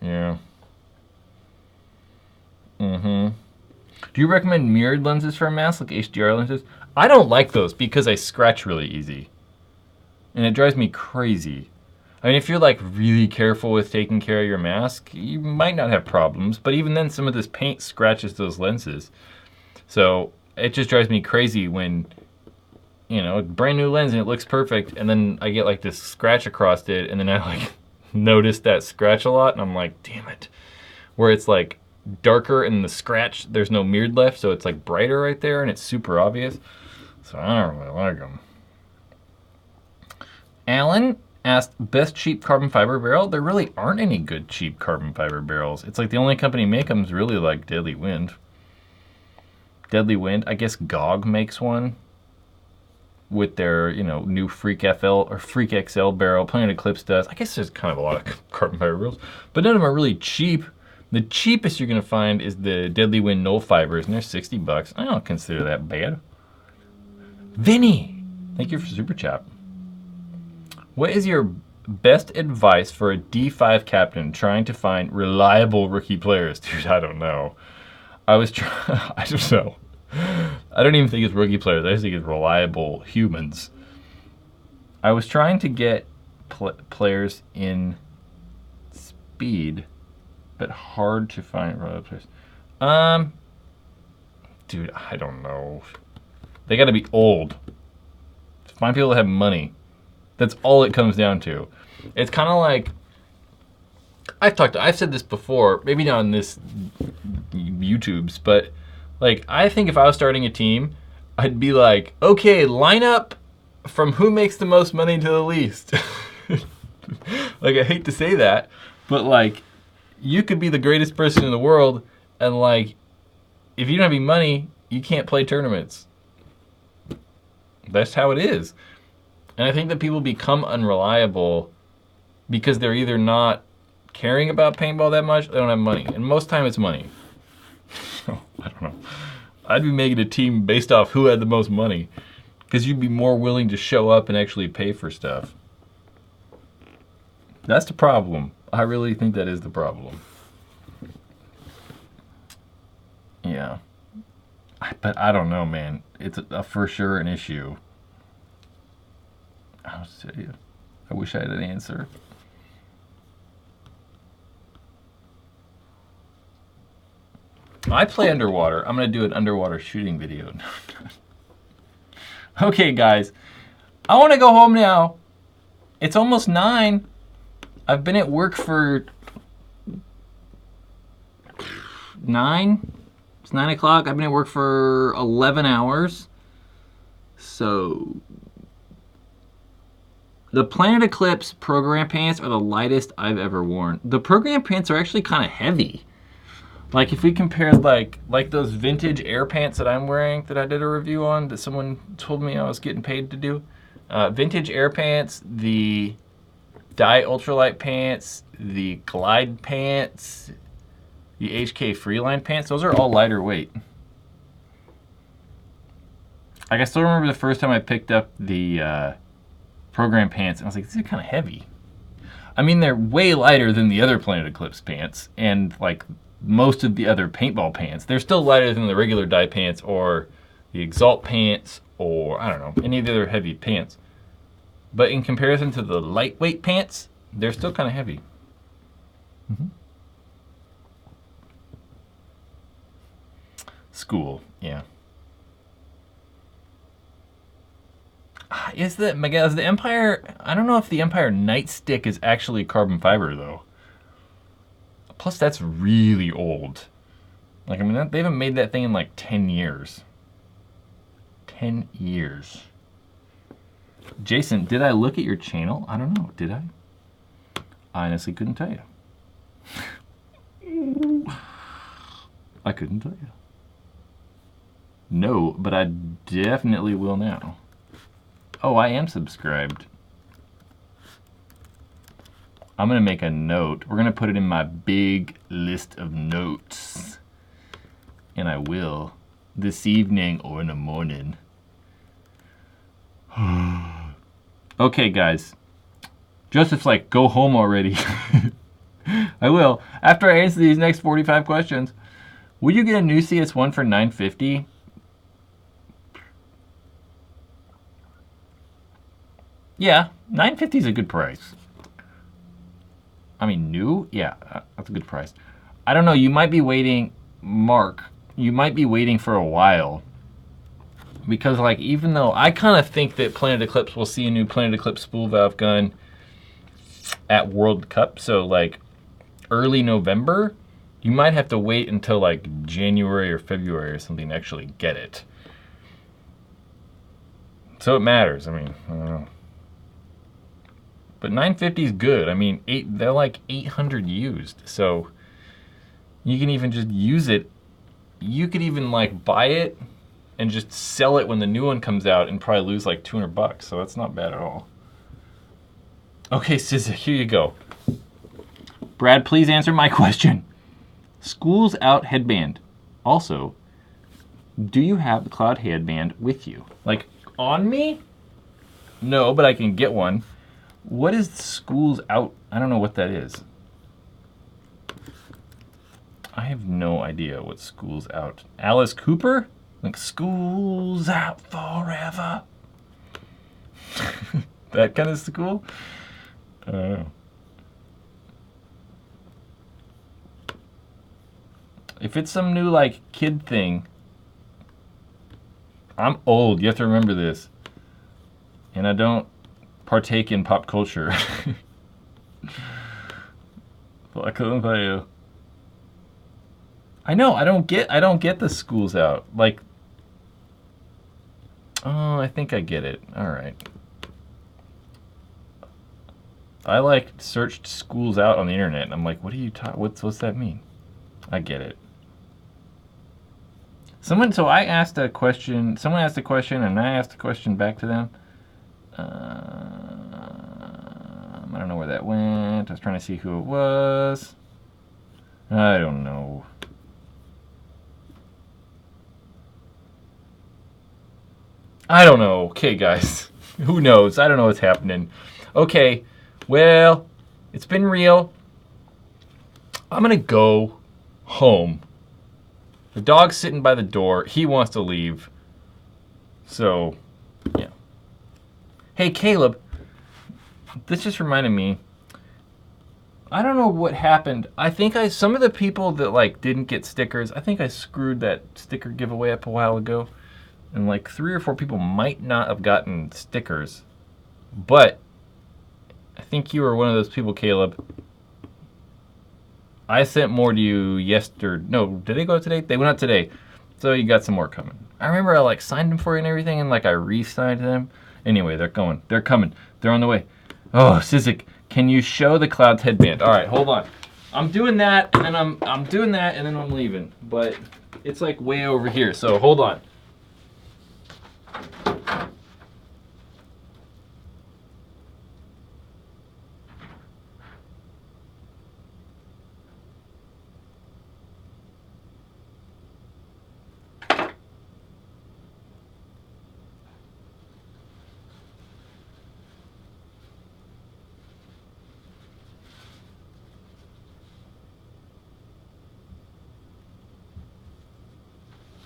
[SPEAKER 1] Yeah. Do you recommend mirrored lenses for a mask, like HDR lenses? I don't like those because I scratch really easy. And it drives me crazy. I mean, if you're like really careful with taking care of your mask, you might not have problems. But even then, some of this paint scratches those lenses. So it just drives me crazy when, you know, a brand new lens and it looks perfect. And then I get like this scratch across it. And then I like notice that scratch a lot. And I'm like, damn it. Where it's like darker in the scratch, there's no mirrored left. So it's like brighter right there and it's super obvious. So I don't really like them. Alan asked, best cheap carbon fiber barrel? There really aren't any good cheap carbon fiber barrels. It's like the only company make them is really like Deadly Wind. Deadly Wind, I guess GOG makes one with their, you know, new Freak FL or Freak XL barrel. Planet Eclipse does. I guess there's kind of a lot of carbon fiber barrels, but none of them are really cheap. The cheapest you're gonna find is the Deadly Wind Null Fibers, and they're 60 bucks. I don't consider that bad. Vinny, thank you for super chat. What is your best advice for a D5 captain trying to find reliable rookie players? Dude, I don't know. I don't know. I don't even think it's rookie players. I just think it's reliable humans. I was trying to get players in speed, but hard to find reliable players. Dude, I don't know. They got to be old. Find people that have money. That's all it comes down to. It's kind of like, I've said this before, maybe not on this YouTube's, but like, I think if I was starting a team, I'd be like, okay, line up from who makes the most money to the least. Like, I hate to say that, but like, you could be the greatest person in the world, and like, if you don't have any money, you can't play tournaments. That's how it is. And I think that people become unreliable because they're either not caring about paintball that much, or they don't have money. And most time it's money. So, I don't know. I'd be making a team based off who had the most money, because you'd be more willing to show up and actually pay for stuff. That's the problem. I really think that is the problem. Yeah. But I don't know, man. It's for sure an issue. I'll tell you. I wish I had an answer. I play underwater. I'm going to do an underwater shooting video. Okay, guys. I want to go home now. It's almost 9. I've been at work for 9. It's 9 o'clock. I've been at work for 11 hours. So the Planet Eclipse program pants are the lightest I've ever worn. The program pants are actually kind of heavy. Like if we compared like those vintage air pants that I'm wearing that I did a review on that someone told me I was getting paid to do. Vintage air pants, the dye ultralight pants, the glide pants, the HK Freeline pants, those are all lighter weight. Like I still remember the first time I picked up the program pants and I was like, these are kind of heavy. I mean, they're way lighter than the other Planet Eclipse pants and like most of the other paintball pants. They're still lighter than the regular dye pants or the Exalt pants or I don't know, any of the other heavy pants. But in comparison to the lightweight pants, they're still kind of heavy. School, yeah. Is the Empire, I don't know if the Empire Nightstick is actually carbon fiber though. Plus that's really old. Like I mean, they haven't made that thing in like 10 years. 10 years. Jason, did I look at your channel? I don't know. Did I? I honestly couldn't tell you. I couldn't tell you. No, but I definitely will now. Oh, I am subscribed. I'm going to make a note. We're going to put it in my big list of notes. And I will this evening or in the morning. Okay, guys. Joseph's like, go home already. I will. After I answer these next 45 questions. Would you get a new CS1 for $950? Yeah, $950 is a good price. I mean, new? Yeah, that's a good price. I don't know, you might be waiting, Mark, you might be waiting for a while. Because, like, even though I kind of think that Planet Eclipse will see a new Planet Eclipse spool valve gun at World Cup, so, like, early November, you might have to wait until, like, January or February or something to actually get it. So it matters, I mean, I don't know. But $950 is good. I mean, they're like 800 used. So you can even just use it. You could even like buy it and just sell it when the new one comes out and probably lose like 200 bucks. So that's not bad at all. Okay, Sizza, here you go. Brad, please answer my question. School's out headband. Also, do you have the cloud headband with you? Like on me? No, but I can get one. What is school's out? I don't know what that is. I have no idea what school's out. Alice Cooper? Like school's out forever. That kind of school? I don't know. If it's some new like kid thing, I'm old. You have to remember this. And I don't partake in pop culture. Well, I couldn't tell you. I know, I don't get the schools out. Like, oh, I think I get it. All right. I like searched schools out on the internet and I'm like, what are you what's that mean? I get it. Someone asked a question and I asked a question back to them. I don't know where that went. I was trying to see who it was. I don't know. I don't know. Okay, guys. Who knows? I don't know what's happening. Okay. Well, it's been real. I'm going to go home. The dog's sitting by the door. He wants to leave. So, yeah. Hey, Caleb. This just reminded me. I don't know what happened. I think some of the people that like didn't get stickers, I think I screwed that sticker giveaway up a while ago. And like 3 or 4 people might not have gotten stickers. But I think you were one of those people, Caleb. I sent more to you yesterday. No, did they go out today? They went out today. So you got some more coming. I remember I like signed them for you and everything, and like I re-signed them. Anyway, they're going. They're coming. They're on the way. Oh, Sizik, can you show the Clouds headband? All right, hold on. I'm doing that, and then I'm doing that, and then I'm leaving. But it's like way over here, so hold on.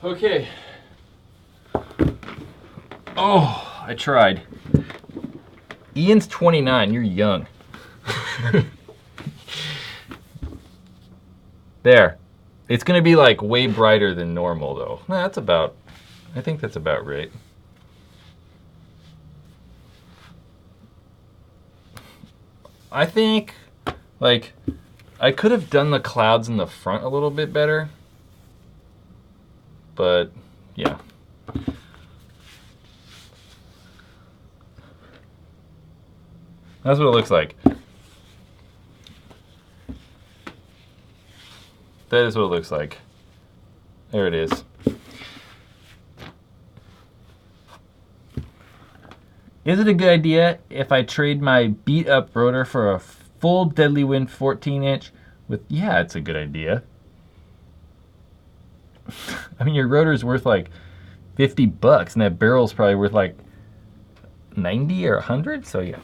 [SPEAKER 1] Okay. Oh, I tried. Ian's 29. You're young. There. It's going to be like way brighter than normal though. Nah, I think that's about right. I think like I could have done the clouds in the front a little bit better. But, yeah. That's what it looks like. That is what it looks like. There it is. Is it a good idea if I trade my beat up rotor for a full Deadly Wind 14-inch with, yeah, it's a good idea. I mean, your rotor's worth like $50 and that barrel's probably worth like 90 or 100, so yeah.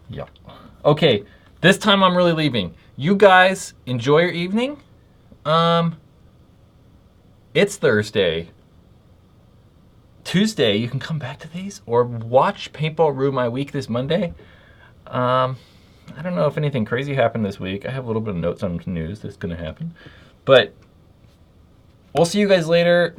[SPEAKER 1] Yeah. Okay, this time I'm really leaving. You guys enjoy your evening. It's Thursday. Tuesday, you can come back to these or watch Paintball Ruin My Week this Monday. I don't know if anything crazy happened this week. I have a little bit of notes on news that's going to happen. But we'll see you guys later.